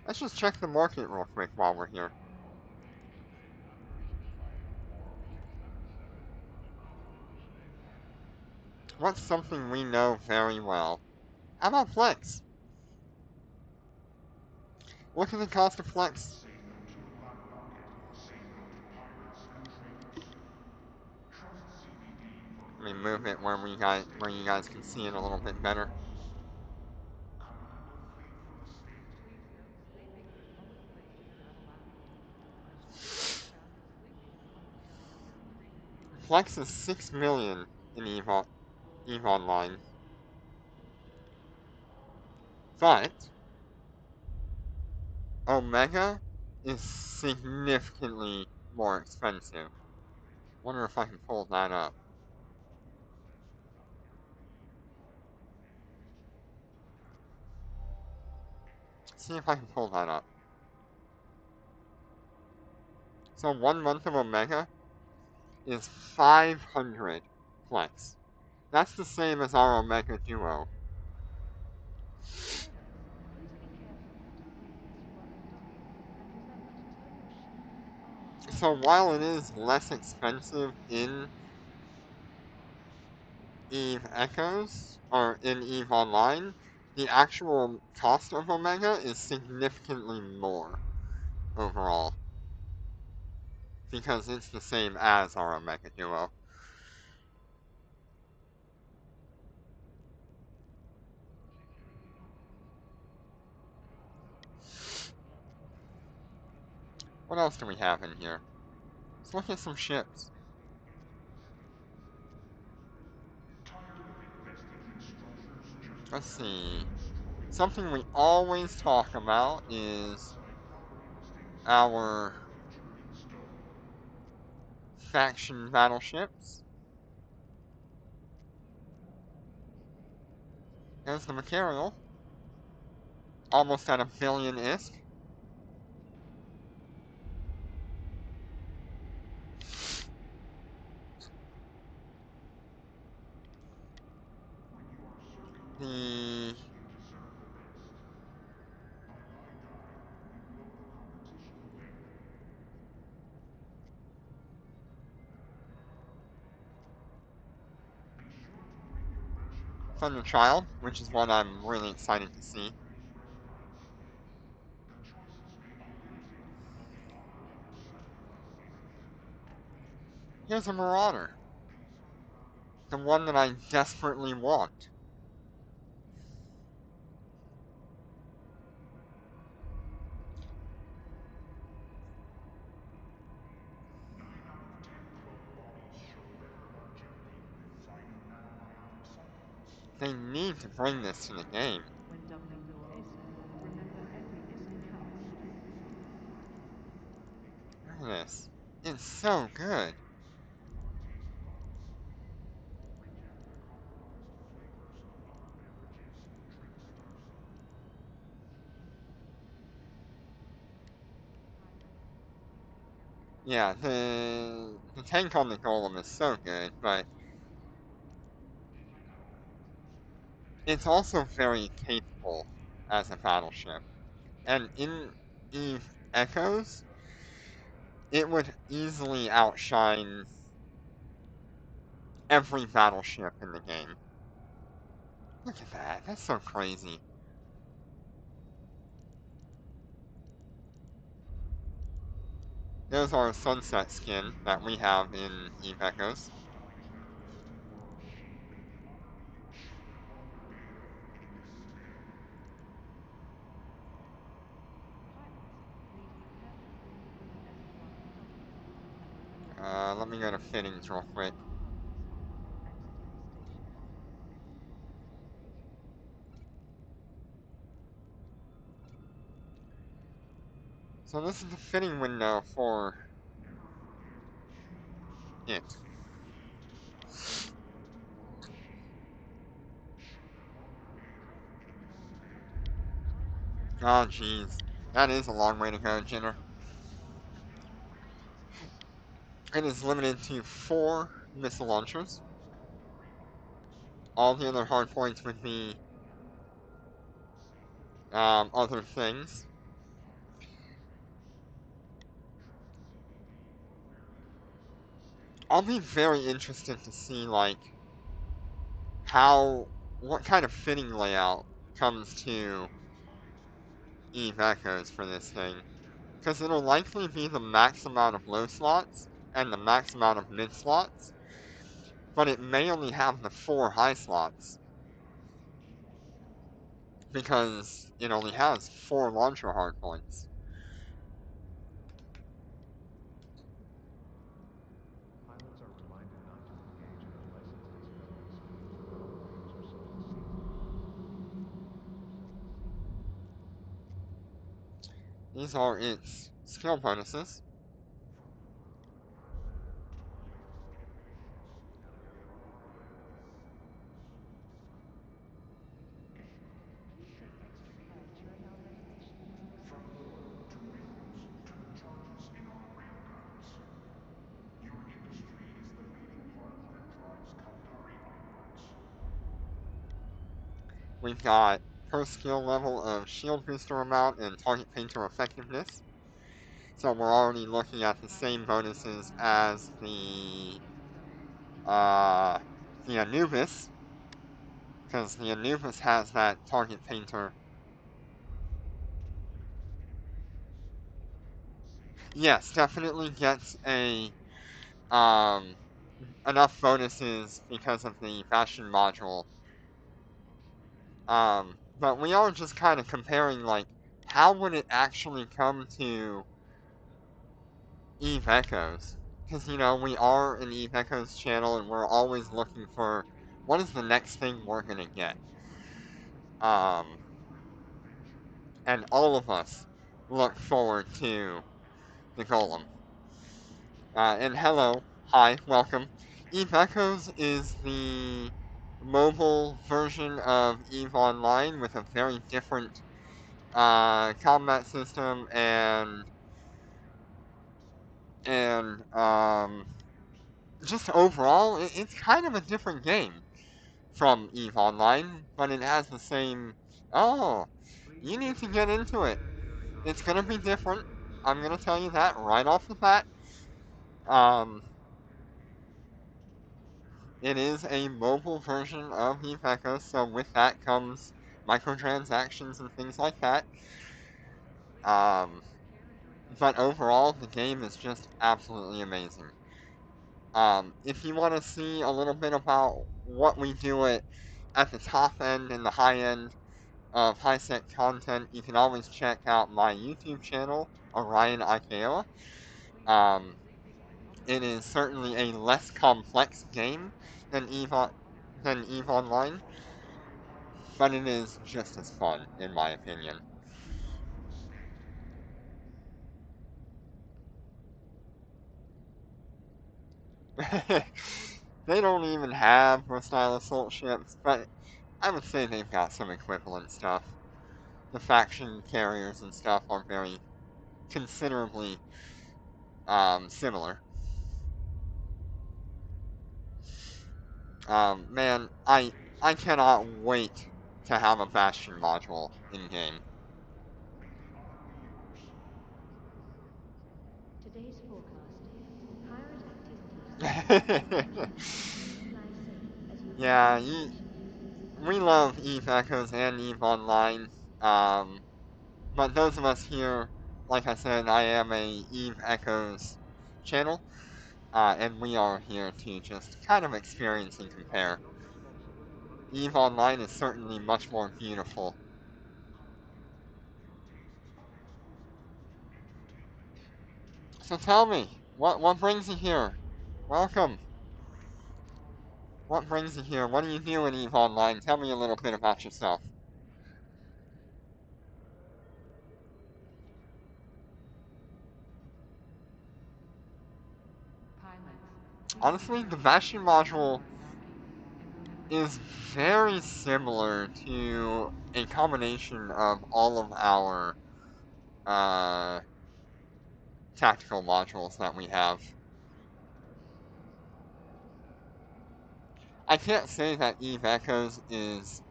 Let's just check the market real quick while we're here. What's something we know very well? How about Flex? Look at the cost of Flex. Let me move it where you guys can see it a little bit better. Flex is 6 million in EVE Online. But Omega is significantly more expensive. Wonder if I can pull that up. See if I can pull that up. So 1 month of Omega is 500 Flex. That's the same as our Omega Duo. So while it is less expensive in EVE Echoes, or in EVE Online, the actual cost of Omega is significantly more overall. Because it's the same as our Omega Duo. What else do we have in here? Let's look at some ships. Let's see. Something we always talk about is our faction battleships. There's the material. Almost at 1 billion ISK. The Thunder Child, which is what I'm really excited to see. Here's a Marauder. The one that I desperately want. They need to bring this to the game. When doubling your ISK, remember every ISK counts. Look at this. It's so good. Yeah, the tank on the Golem is so good, but it's also very capable as a battleship. And in EVE Echoes, it would easily outshine every battleship in the game. Look at that, that's so crazy. There's our sunset skin that we have in EVE Echoes. Let me go to fittings real quick. So this is the fitting window for it. Oh jeez. That is a long way to go, Jenner. It is limited to 4 missile launchers. All the other hardpoints would be other things. I'll be very interested to see, like, what kind of fitting layout comes to Eve Echoes for this thing. Because it'll likely be the max amount of low slots and the max amount of mid slots, but it may only have the 4 high slots. Because it only has 4 launcher hardpoints. Pilots are reminded not to engage in unlicensed experiments before all views are set to sea. These are its skill bonuses. Please take extra care during our renovation. From Lord to Wings to the charges in our railguns. Your industry is the beating heart that drives Kaldari onwards. We've got per skill level of shield booster amount and target painter effectiveness. So we're already looking at the same bonuses as the Anubis, because the Anubis has that target painter. Yes, definitely gets enough bonuses because of the Bastion module. But we are just kind of comparing, like, how would it actually come to Eve Echoes? Because, you know, we are an Eve Echoes channel and we're always looking for what is the next thing we're gonna get. And all of us look forward to the Golem. And hello, hi, welcome. Eve Echoes is the mobile version of Eve Online with a very different combat system and just overall, it's kind of a different game from Eve Online, but it has the same. Oh, you need to get into it. It's gonna be different. I'm gonna tell you that right off the bat. Um, it is a mobile version of Eve Echoes, so with that comes microtransactions and things like that. But overall, the game is just absolutely amazing. If you want to see a little bit about what we do at the top end and the high end of high-sec content, you can always check out my YouTube channel, Orion Ikeoa. It is certainly a less complex game than Eve Online, but it is just as fun, in my opinion. They don't even have Hostile Assault ships, but I would say they've got some equivalent stuff. The faction carriers and stuff are very considerably similar. Man, I cannot wait to have a Bastion module in game. Today's forecast. Pirate activities. Yeah, we love Eve Echoes and Eve Online. But those of us here, like I said, I am a Eve Echoes channel, and we are here to just kind of experience and compare. Eve Online is certainly much more beautiful. So tell me, what brings you here? Welcome. What brings you here? What do you do in Eve Online? Tell me a little bit about yourself. Honestly, the Bastion module is very similar to a combination of all of our tactical modules that we have. I can't say that Eve Echoes is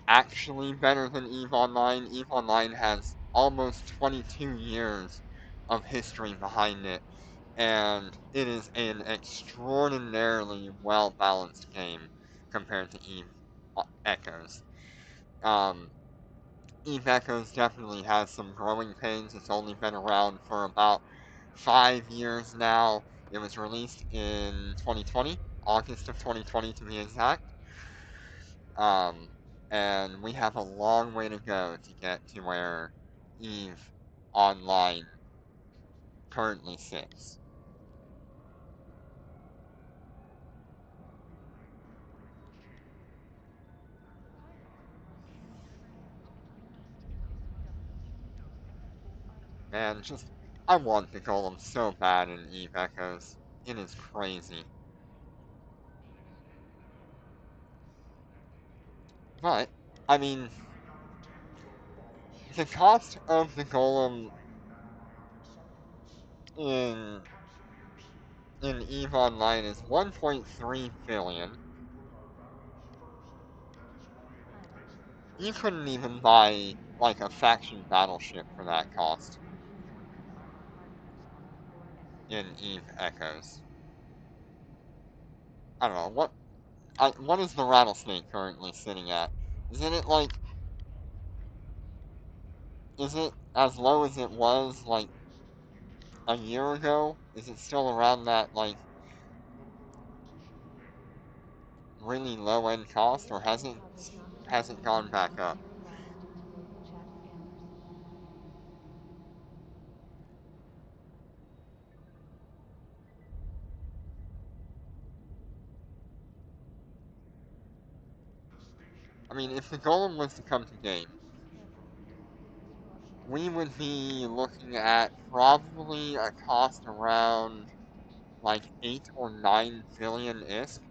actually better than Eve Online. Eve Online has almost 22 years of history behind it, and it is an extraordinarily well-balanced game compared to Eve Echoes. Eve Echoes definitely has some growing pains. It's only been around for about 5 years now. It was released in 2020, August of 2020 to be exact. And we have a long way to go to get to where Eve Online currently sits. Man, I want the Golem so bad in Eve Echoes. It is crazy. But, I mean, the cost of the Golem in EVE Online is 1.3 billion. You couldn't even buy, like, a faction battleship for that cost in EVE Echoes. I don't know, what is the Rattlesnake currently sitting at? Isn't it, like, is it as low as it was, like, a year ago? Is it still around that, like, really low-end cost, or has it gone back up? I mean, if the Golem was to come to game, we would be looking at probably a cost around, like, 8 or 9 billion ISK.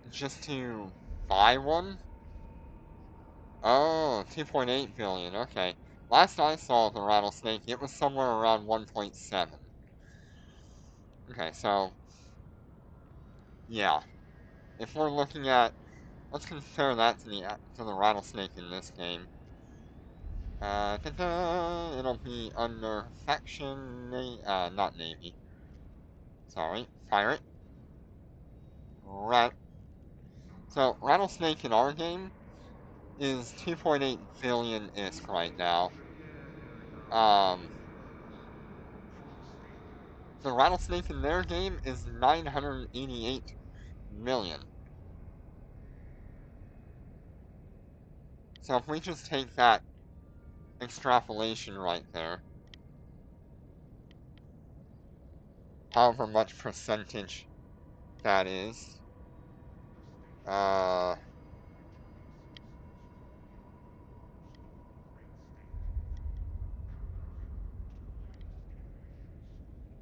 Just to buy one? Oh, 2.8 billion, okay. Last I saw the Rattlesnake, it was somewhere around 1.7. Okay, so, yeah. If we're looking at, let's compare that to the Rattlesnake in this game. It'll be under Faction, not Navy. Sorry, Pirate. So, Rattlesnake in our game is 2.8 billion ISK right now. The Rattlesnake in their game is 988 million. So if we just take that extrapolation right there, however much percentage that is,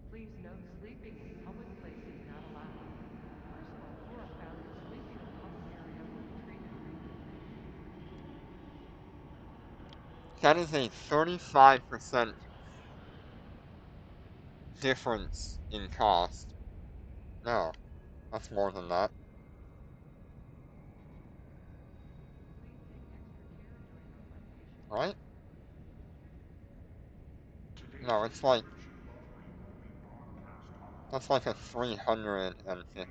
Please note sleeping in public places not allowed. Personal or family sleeping in public area will be treated. that is a 35% difference in cost. No, that's more than that. Right? No, it's like, that's like a 350.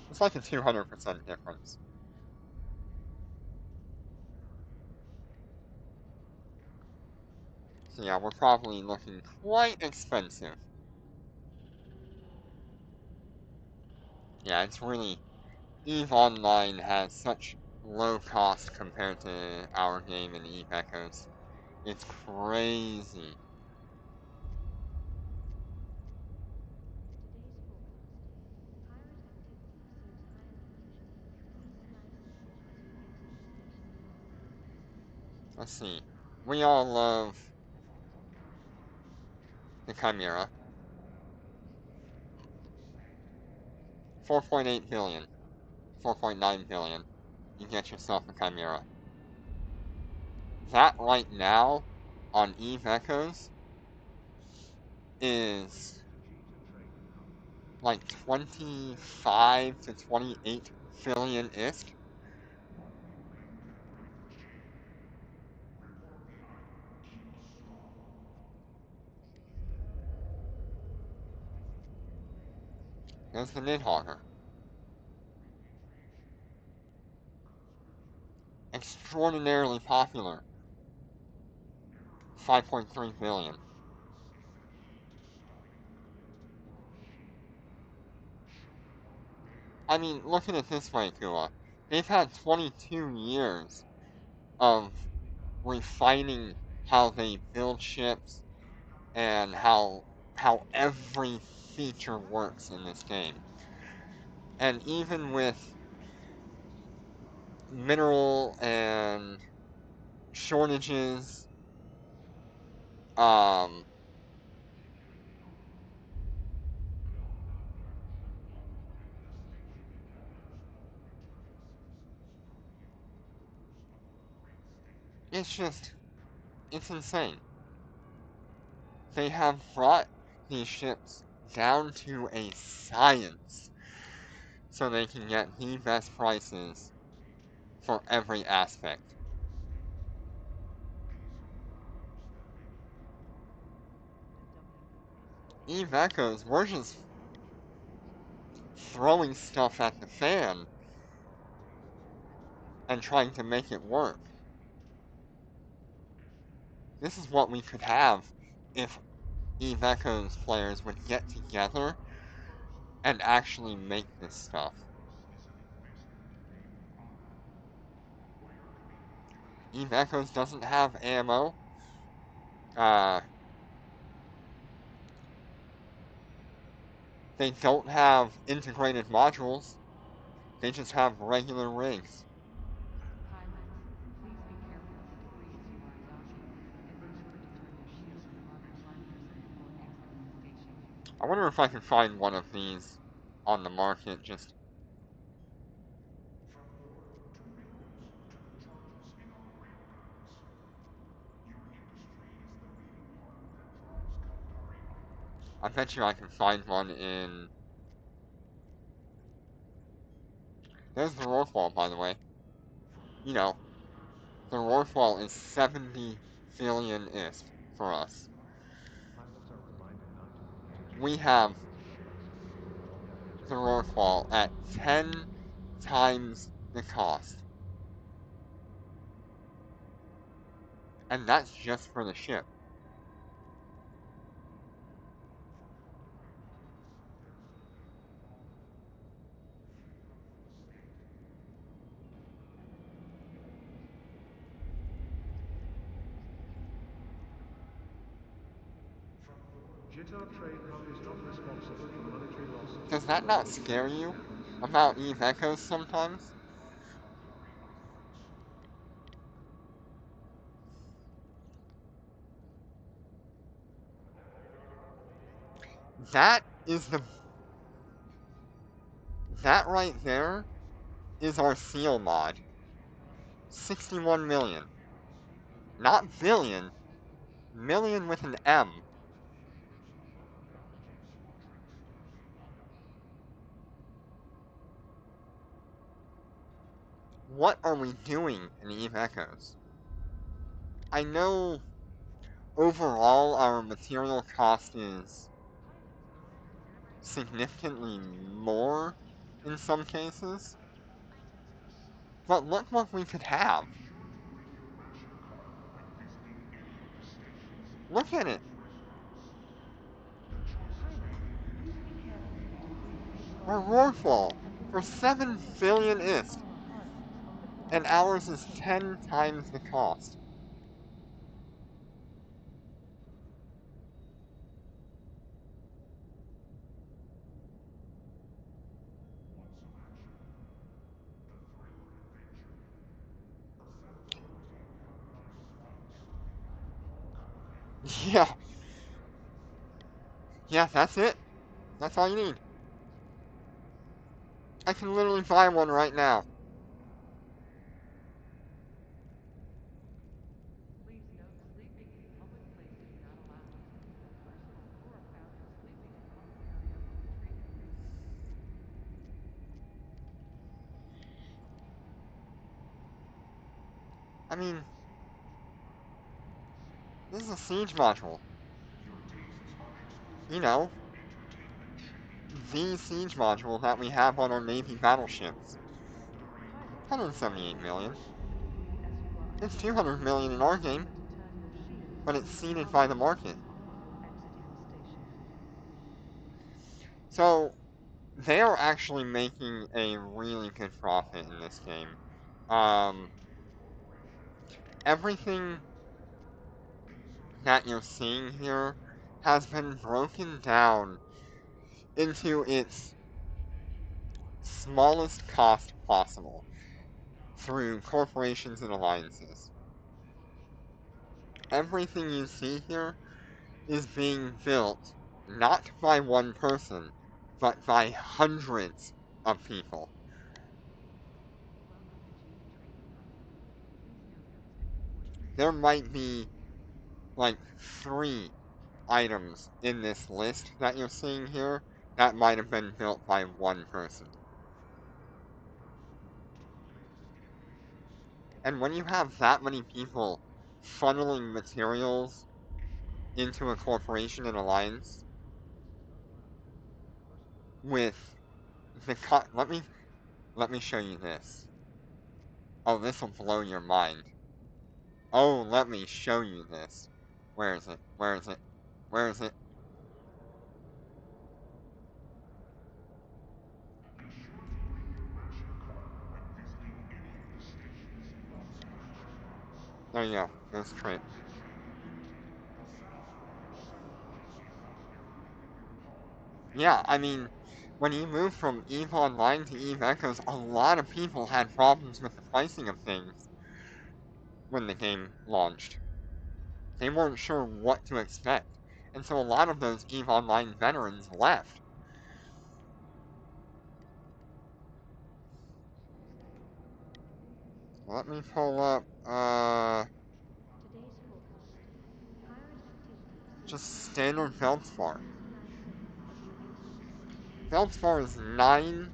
It's like a 200% difference. So yeah, we're probably looking quite expensive. Yeah, it's really, EVE Online has such low cost compared to our game in EVE Echoes. It's crazy. Let's see. We all love the Chimera. 4.8 billion, 4.9 billion, you get yourself a Chimera. That right now on Eve Echoes is like 25 to 28 billion ISK. There's the Nidhogger. Extraordinarily popular. 5.3 billion. I mean, look at it this way, Kua. They've had 22 years of refining how they build ships and how every feature works in this game. And even with mineral and shortages, it's insane. They have brought these ships down to a science so they can get the best prices for every aspect. Eve Echoes, we're just throwing stuff at the fan and trying to make it work. This is what we could have if Eve Echoes players would get together and actually make this stuff. Eve Echoes doesn't have ammo. They don't have integrated modules. They just have regular rigs. Pilots, please be careful of the debris as you are docking, and make sure to turn your shields and auto plungers before exiting the station. I wonder if I can find one of these on the market. Just From board to windows to the charges in our railguns, your industry is the beating heart that drives Kandari onwards. I bet you I can find one in. There's the Rorqual, by the way. You know, the Rorqual is 70 billion ISK for us. Pilots are reminded not to engage in We have devices. the Rorqual at 10 times the cost. And that's just for the ship. JITAR Trade Hub is not responsible for monetary losses. Does that not scare you about Eve Echoes sometimes? That is the. That right there is our seal mod. 61 million. Not billion. Million with an M. What are we doing in Eve Echoes? I know overall our material cost is significantly more in some cases, but look what we could have. Look at it. Our Rorqual for 7 billion ISK, and ours is 10 times the cost. Yeah. Yeah, that's it. That's all you need. I can literally buy one right now. Please note, sleeping in public places is not allowed. A person or a family sleeping in common area will be treated. I mean, this is a siege module. You know, the siege module that we have on our Navy battleships. 178 million. It's 200 million in our game, but it's seeded by the market. So, they are actually making a really good profit in this game. Everything that you're seeing here has been broken down into its smallest cost possible through corporations and alliances. Everything you see here is being built not by one person, but by hundreds of people. There might be like 3 items in this list that you're seeing here that might have been built by one person. And when you have that many people funneling materials into a corporation and alliance with the let me show you this. Oh, this will blow your mind. Oh, let me show you this. Where is it? Where is it? Where is it? There you go. There's Trent. Yeah, I mean, when you move from EVE Online to EVE Echoes, a lot of people had problems with the pricing of things when the game launched. They weren't sure what to expect, and so a lot of those EVE Online veterans left. Let me pull up, Today's forecast. Pirate activities. just standard Feldspar. Feldspar is 9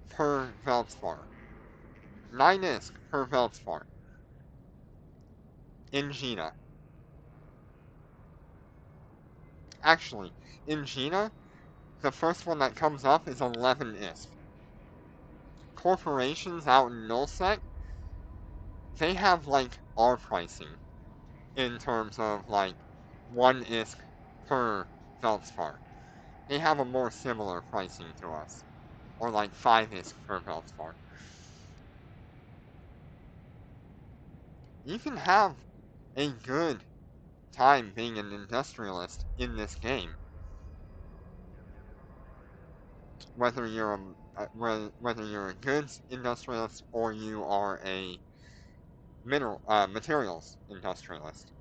per Feldspar. 9 ISK per Feldspar. In Gina. Actually, in Gina, the first one that comes up is 11 ISK. Corporations out in Nullsec, they have like our pricing in terms of like 1 ISK per Feldspar. They have a more similar pricing to us, or like 5 ISK per Feldspar. You can have a good time being an industrialist in this game. Whether you're whether you're a goods industrialist or you are a materials industrialist.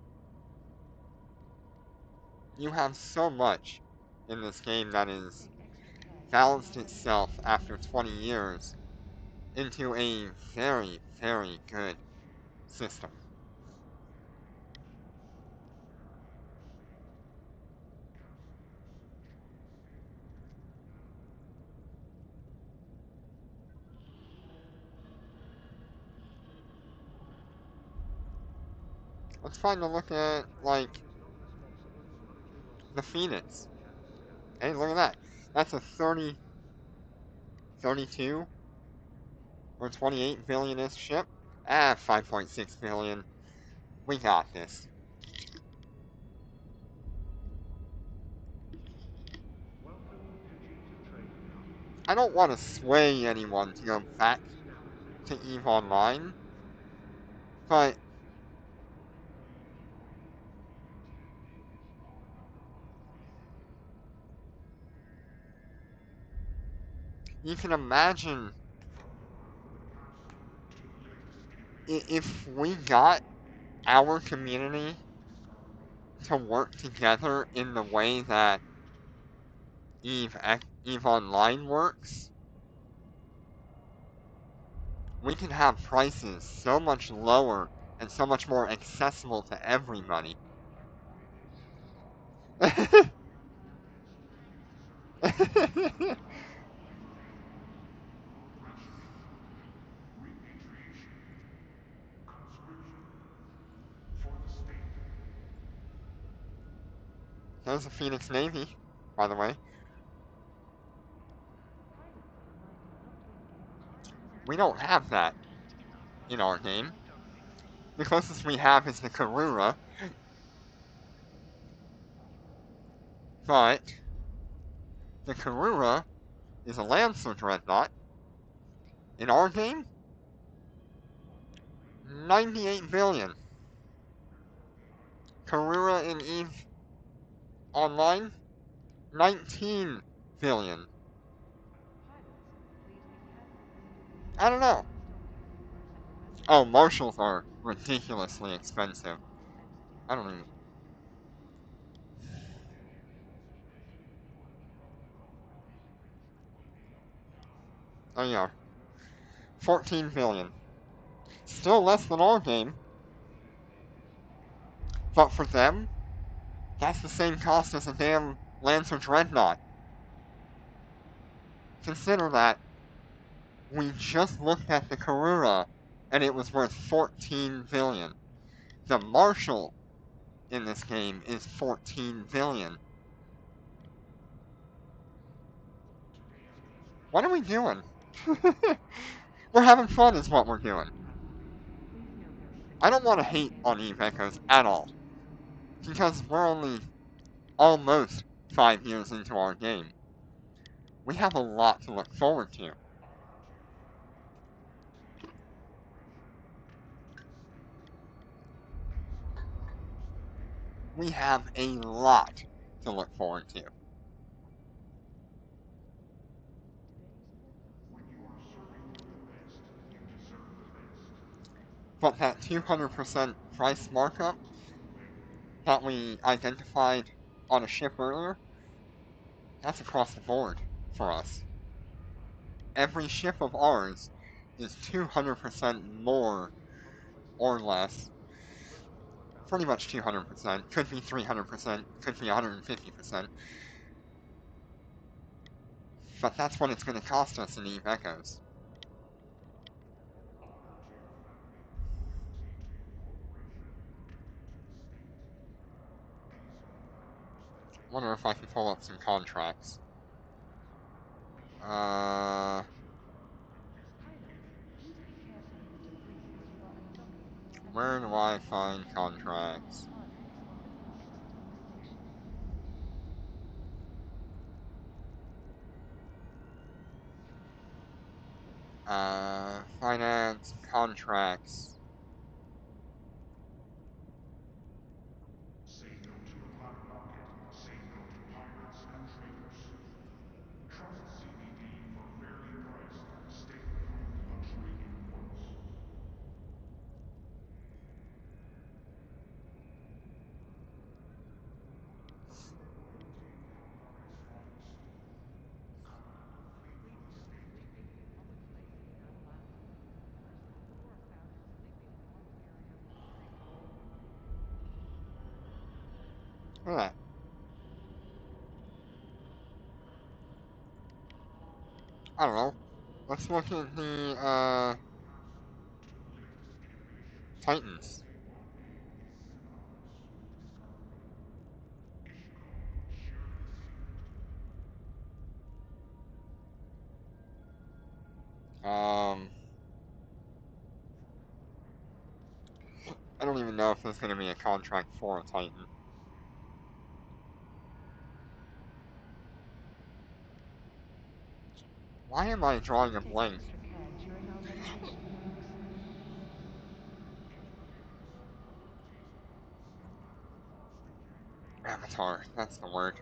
You have so much in this game that is balanced itself after 20 years into a very, very good system. Let's find a look at, like, the Phoenix. Hey, look at that. That's a 32 or 28 billion-ish ship. 5.6 billion. We got this. I don't want to sway anyone to go back to EVE Online, but you can imagine if we got our community to work together in the way that EVE Online works, we can have prices so much lower and so much more accessible to everybody. Repatriation. Conscription. For the state. There's the Phoenix Navy, by the way. We don't have that in our game. The closest we have is the Karura. But the Karura is a Lancer Dreadnought. In our game, 98 billion. Karura in EVE Online, 19 billion. I don't know. Oh, Marshals are ridiculously expensive. I don't even... Oh yeah. 14 billion. Still less than our game. But for them, that's the same cost as a damn Lancer Dreadnought. Consider that we just looked at the Karura and it was worth 14 billion. The Marshal in this game is 14 billion. What are we doing? We're having fun is what we're doing. I don't want to hate on Eve Echoes at all. Because we're only almost 5 years into our game. We have a lot to look forward to. We have a lot to look forward to. When you are serving with the best, you deserve the best. But that 200% price markup that we identified on a ship earlier, that's across the board for us. Every ship of ours is 200% more or less. Pretty much 200%. Could be 300%. Could be 150%. But that's what it's going to cost us in Eve Echoes. Wonder if I can pull up some contracts. Where do I find contracts? Finance, contracts. Say no to the black market. Say no to pirates and traitors. Trust CBD for fairly priced, state-of-the-art luxury imports. Look at that. I don't know. Let's look at the, Titans. I don't even know if there's going to be a contract for a Titan. Why am I drawing a Take blank? extra care during our meditation breaks. Avatar, that's the word.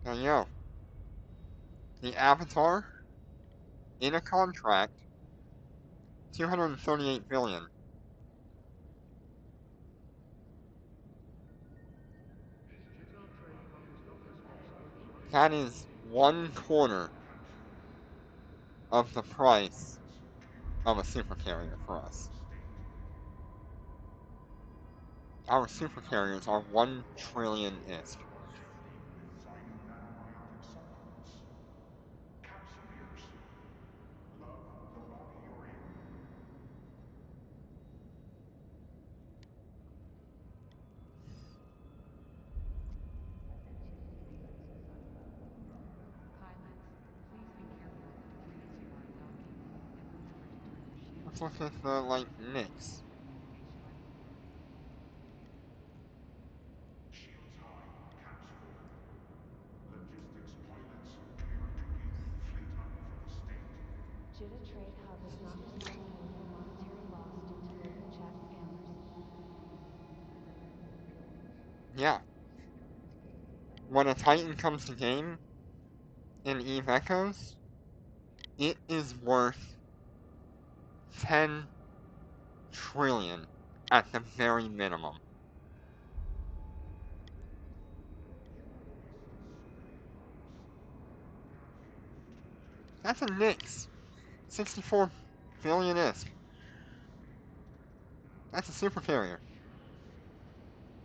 There you go. The Avatar, in a contract, 238 billion. That is 1/4 of the price of a supercarrier for us. Our supercarriers are 1 trillion ISK. Redesigning nanobiotic supplements. Capsuleers. Love the body you're in. Pilots, please be careful of the debris as you are docking, and remember to turn your shields Let's look at the, like, Nix. Shields high. Caps full. Logistics pilots. Clear duty. Fleet for the state. Jitta Trade Hub is not responsible for monetary loss due to local chat scammers. Yeah. When a Titan comes to game in Eve Echoes, it is worth 10 trillion at the very minimum. That's a Nix. 64 billion ISK. That's a supercarrier.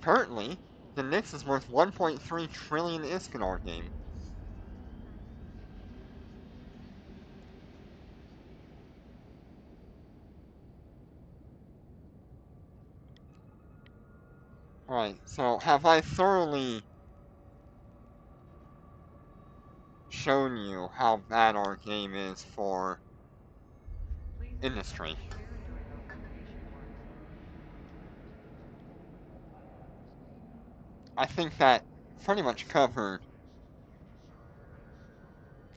Currently, the Nix is worth 1.3 trillion ISK in our game. Right, so have I thoroughly shown you how bad our game is for Please industry? clear during authorization marks. I think that pretty much covered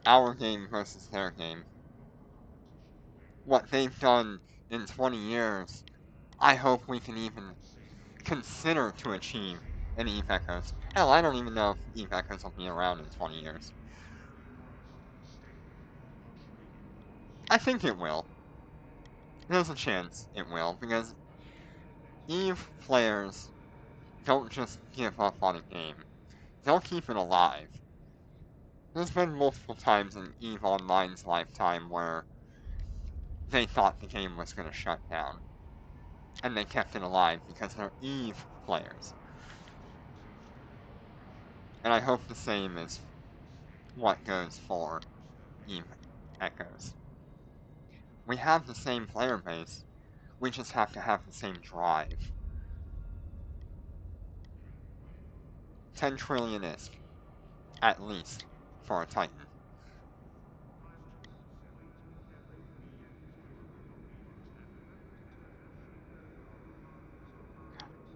our game versus their game. What they've done in 20 years, I hope we can even consider to achieve in Eve Echoes. Hell, I don't even know if Eve Echoes will be around in 20 years. I think it will. There's a chance it will, because Eve players don't just give up on a game. They'll keep it alive. There's been multiple times in Eve Online's lifetime where they thought the game was going to shut down. And they kept it alive because they're Eve players. And I hope the same is what goes for Eve Echoes. We have the same player base, we just have to have the same drive. 10 trillion ISK, at least, for a Titan.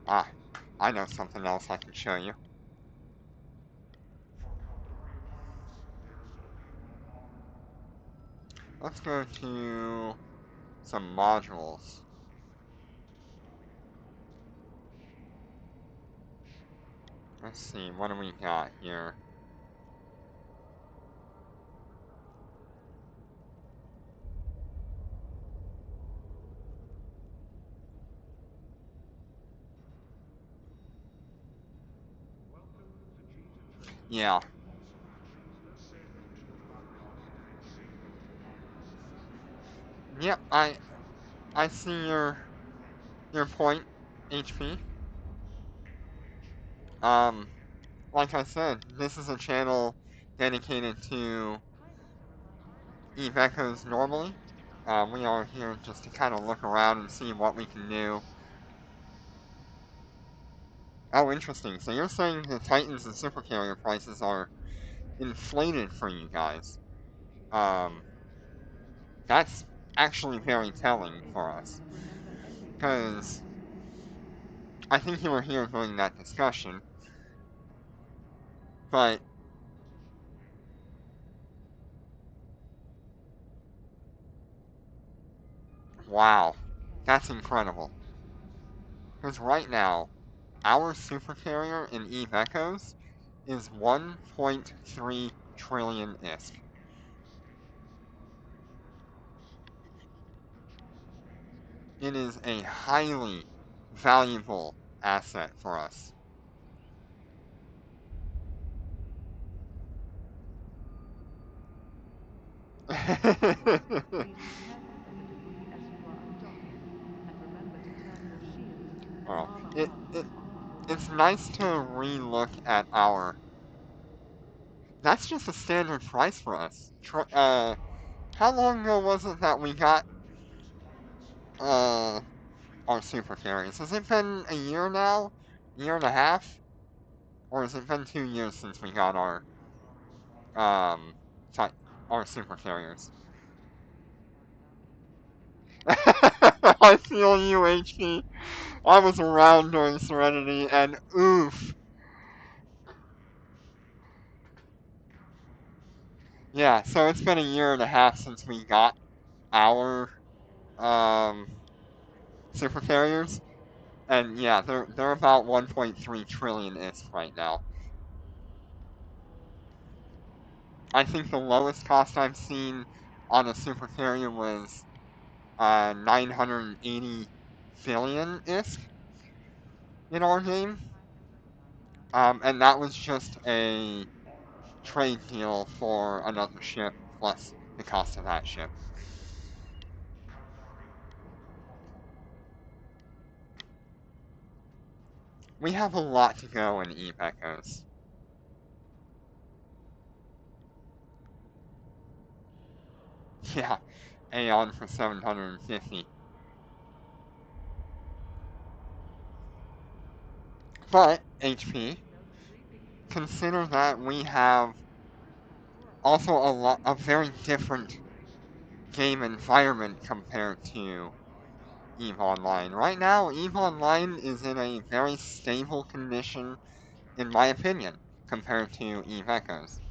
Ah, I know something else I can show you. For Caldari pilots, there's only one honor. Let's go to some modules. Let's see, what do we got here? Yeah. Yep, I see your point, HP. Like I said, this is a channel dedicated to Eve Echoes normally. We are here just to kind of look around and see what we can do. Oh, interesting. So you're saying the Titans and Supercarrier prices are inflated for you guys. That's actually very telling for us. Because I think you were here during that discussion. But wow, that's incredible. Because right now, our supercarrier in Eve Echoes is 1.3 trillion ISK. It is a highly valuable asset for us. Please be careful with the debris as you are undocking, and remember to turn your shields and Well, armor it, arms it on before it's firing. nice to re-look at our. That's just a standard price for us. How long ago was it that we got uh our super carriers? Has it been a year now? Year and a half? Or has it been 2 years since we got um ti- our super carriers? I feel you, HP. I was around during Serenity, and oof. Yeah, so it's been a year and a half since we got our um super carriers, and yeah, they're about 1.3 trillion ISK right now. I think the lowest cost I've seen on a super carrier was 980 billion ISK in our game, and that was just a trade deal for another ship plus the cost of that ship. We have a lot to go in Eve Echoes. Yeah, Aeon for 750. But, HP, consider that we have also a very different game environment compared to EVE Online. Right now, EVE Online is in a very stable condition, in my opinion, compared to EVE Echoes.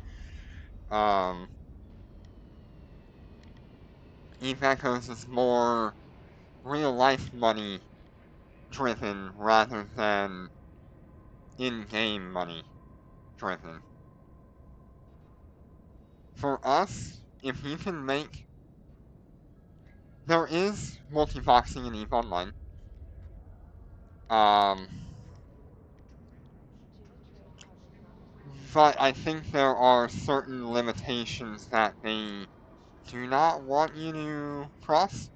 EVE Echoes is more real-life money driven rather than in-game money driven. For us, if you can make... There is multi-boxing in EVE Online. But I think there are certain limitations that they do not want you to cross.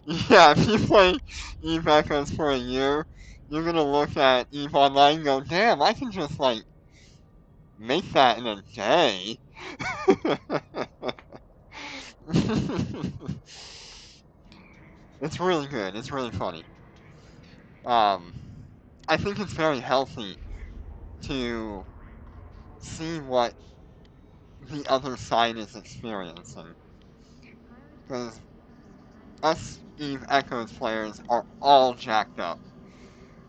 Yeah, if you play EVE Echoes for a year, you're gonna look at EVE Online and go, damn, I can just, like, make that in a day. It's really good. It's really funny. I think it's very healthy to see what the other side is experiencing. Because us Eve Echoes players are all jacked up.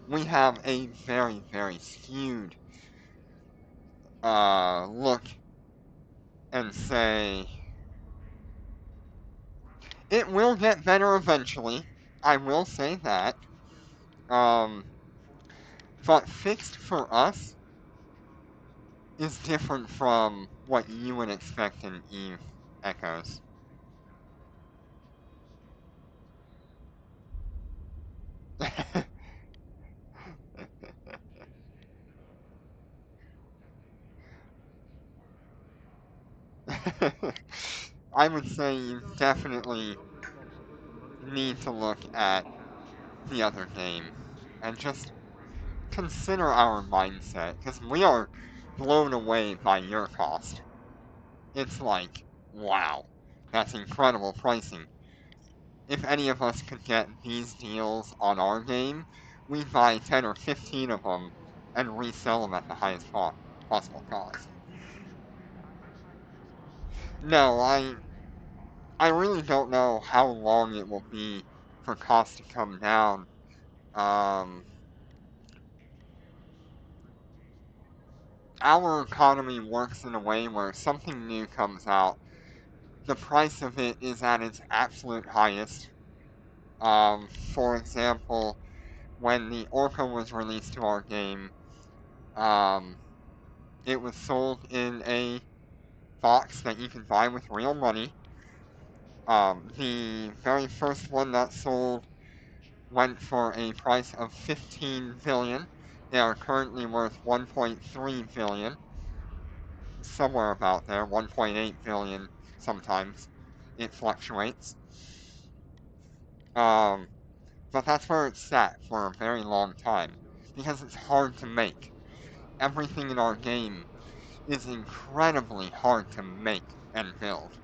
We have a very, very skewed look and say, it will get better eventually. I will say that. Um, but fixed for us is different from what you would expect in Eve Echoes. I would say you definitely need to look at the other game and just consider our mindset, because we are blown away by your cost. It's like, wow, that's incredible pricing. If any of us could get these deals on our game, we'd buy 10 or 15 of them and resell them at the highest possible cost. No, I really don't know how long it will be for costs to come down. Um, our economy works in a way where something new comes out, the price of it is at its absolute highest. For example, when the Orca was released to our game, um, it was sold in a box that you can buy with real money. The very first one that sold went for a price of 15 billion, They are currently worth 1.3 billion, somewhere about there, 1.8 billion sometimes. It fluctuates. But that's where it's sat for a very long time, because it's hard to make. Everything in our game is incredibly hard to make and build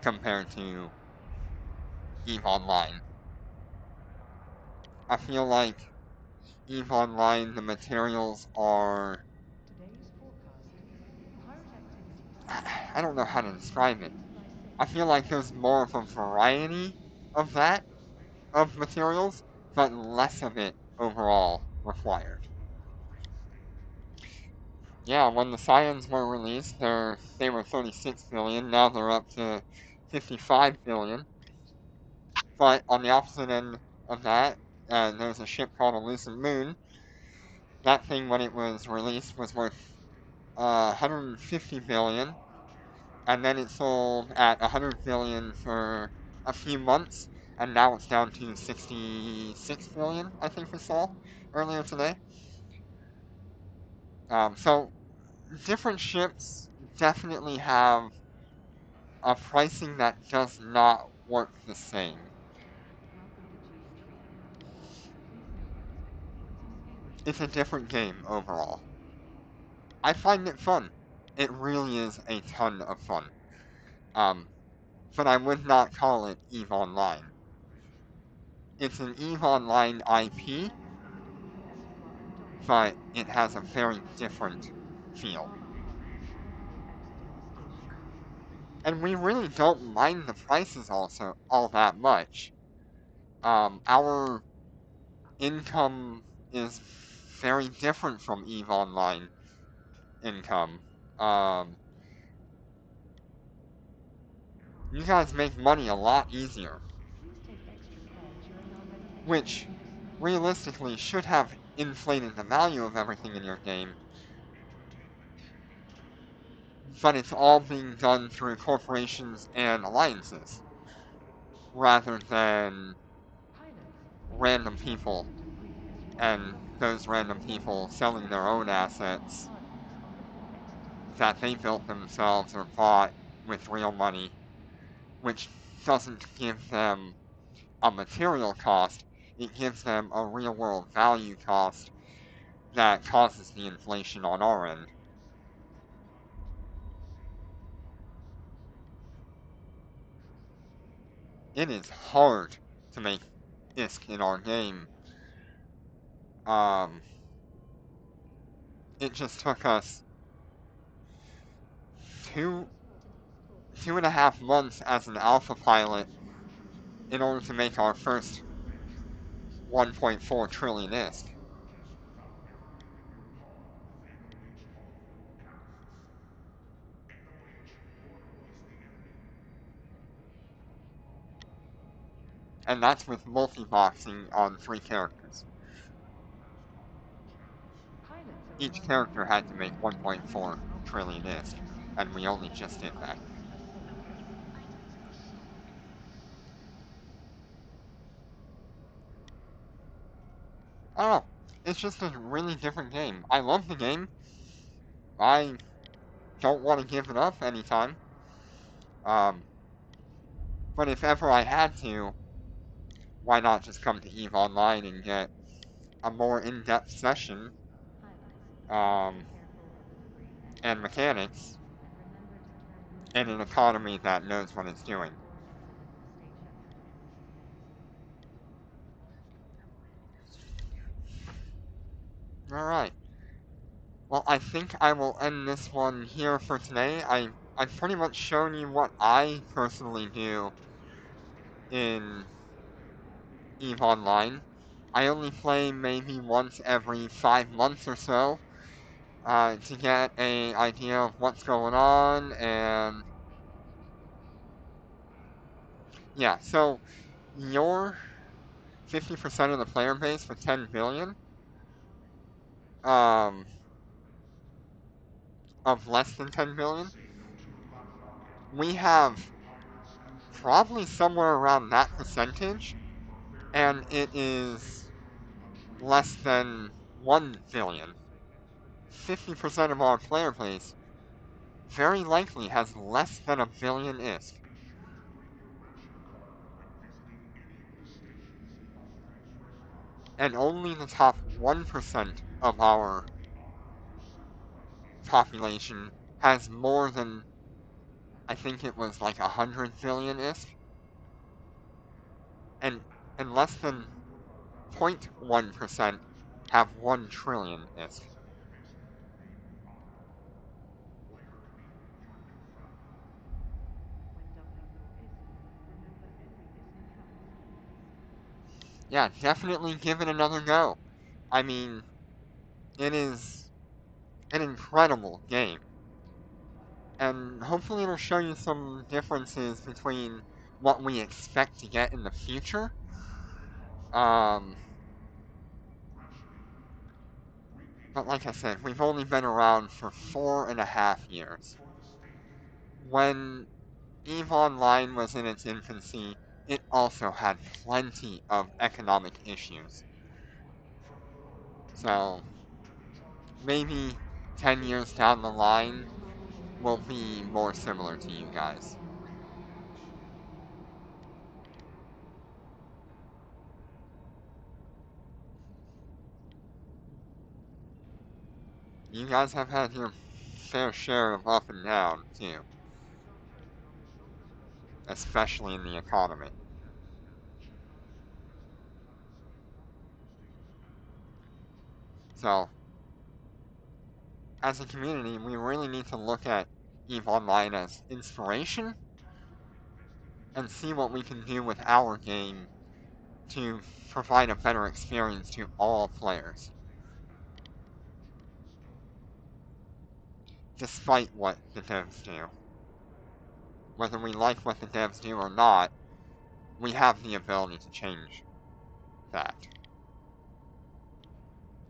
compared to EVE Online. I feel like EVE Online, the materials are... Today's forecast. Pirate activity. I don't know how to describe it. I feel like there's more of a variety of that, of materials, but less of it overall required. Yeah, when the Scions were released, they were 36 billion, now they're up to 55 billion. But on the opposite end of that, there's a ship called Elusive Moon. That thing, when it was released, was worth 150 billion, and then it sold at 100 billion for a few months, and now it's down to 66 billion, I think we saw earlier today. So different ships definitely have a pricing that does not work the same. It's a different game overall. I find it fun. It really is a ton of fun. But I would not call it EVE Online. It's an EVE Online IP, but it has a very different feel. And we really don't mind the prices also all that much. Our income is very different from EVE Online income. You guys make money a lot easier, which realistically should have inflated the value of everything in your game, but it's all being done through corporations and alliances, rather than random people, and those random people selling their own assets that they built themselves or bought with real money, which doesn't give them a material cost, it gives them a real world value cost that causes the inflation on our end. It is hard to make ISK in our game. It just took us 2.5 months as an alpha pilot in order to make our first 1.4 trillion ISK. And that's with multi-boxing on 3 characters. Each character had to make 1.4 trillion ISK, and we only just did that. I don't know. It's just a really different game. I love the game. I don't want to give it up anytime. But if ever I had to, why not just come to EVE Online and get a more in-depth session, and mechanics, and an economy that knows what it's doing. Alright. Well, I think I will end this one here for today. I've pretty much shown you what I personally do in EVE Online. I only play maybe once every 5 months or so, to get an idea of what's going on, and yeah, so your 50% of the player base for 10 billion, of less than 10 billion, we have probably somewhere around that percentage, and it is less than 1 billion, 50% of our player base very likely has less than 1 billion ISK. And only the top 1% of our population has more than, I think it was like 100 billion ISK. And less than 0.1% have 1 trillion ISK. Yeah, definitely give it another go. I mean, it is an incredible game. And hopefully it'll show you some differences between what we expect to get in the future. But like I said, we've only been around for 4.5 years. When EVE Online was in its infancy, it also had plenty of economic issues. So, maybe 10 years down the line, will be more similar to you guys. You guys have had your fair share of up and down, too. Especially in the economy. So, as a community, we really need to look at EVE Online as inspiration and see what we can do with our game to provide a better experience to all players. Despite what the devs do. Whether we like what the devs do or not, we have the ability to change that.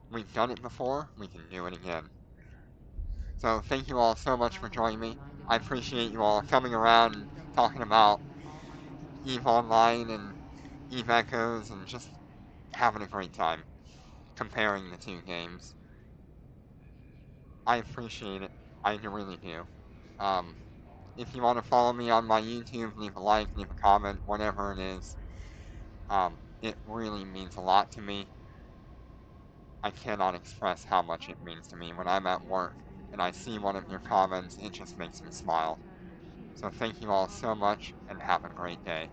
We've done it before, we can do it again. So thank you all so much for joining me. I appreciate you all coming around and talking about EVE Online and EVE Echoes and just having a great time comparing the two games. I appreciate it. I really do. If you want to follow me on my YouTube, leave a like, leave a comment, whatever it is. It really means a lot to me. I cannot express how much it means to me. When I'm at work and I see one of your comments, it just makes me smile. So thank you all so much and have a great day.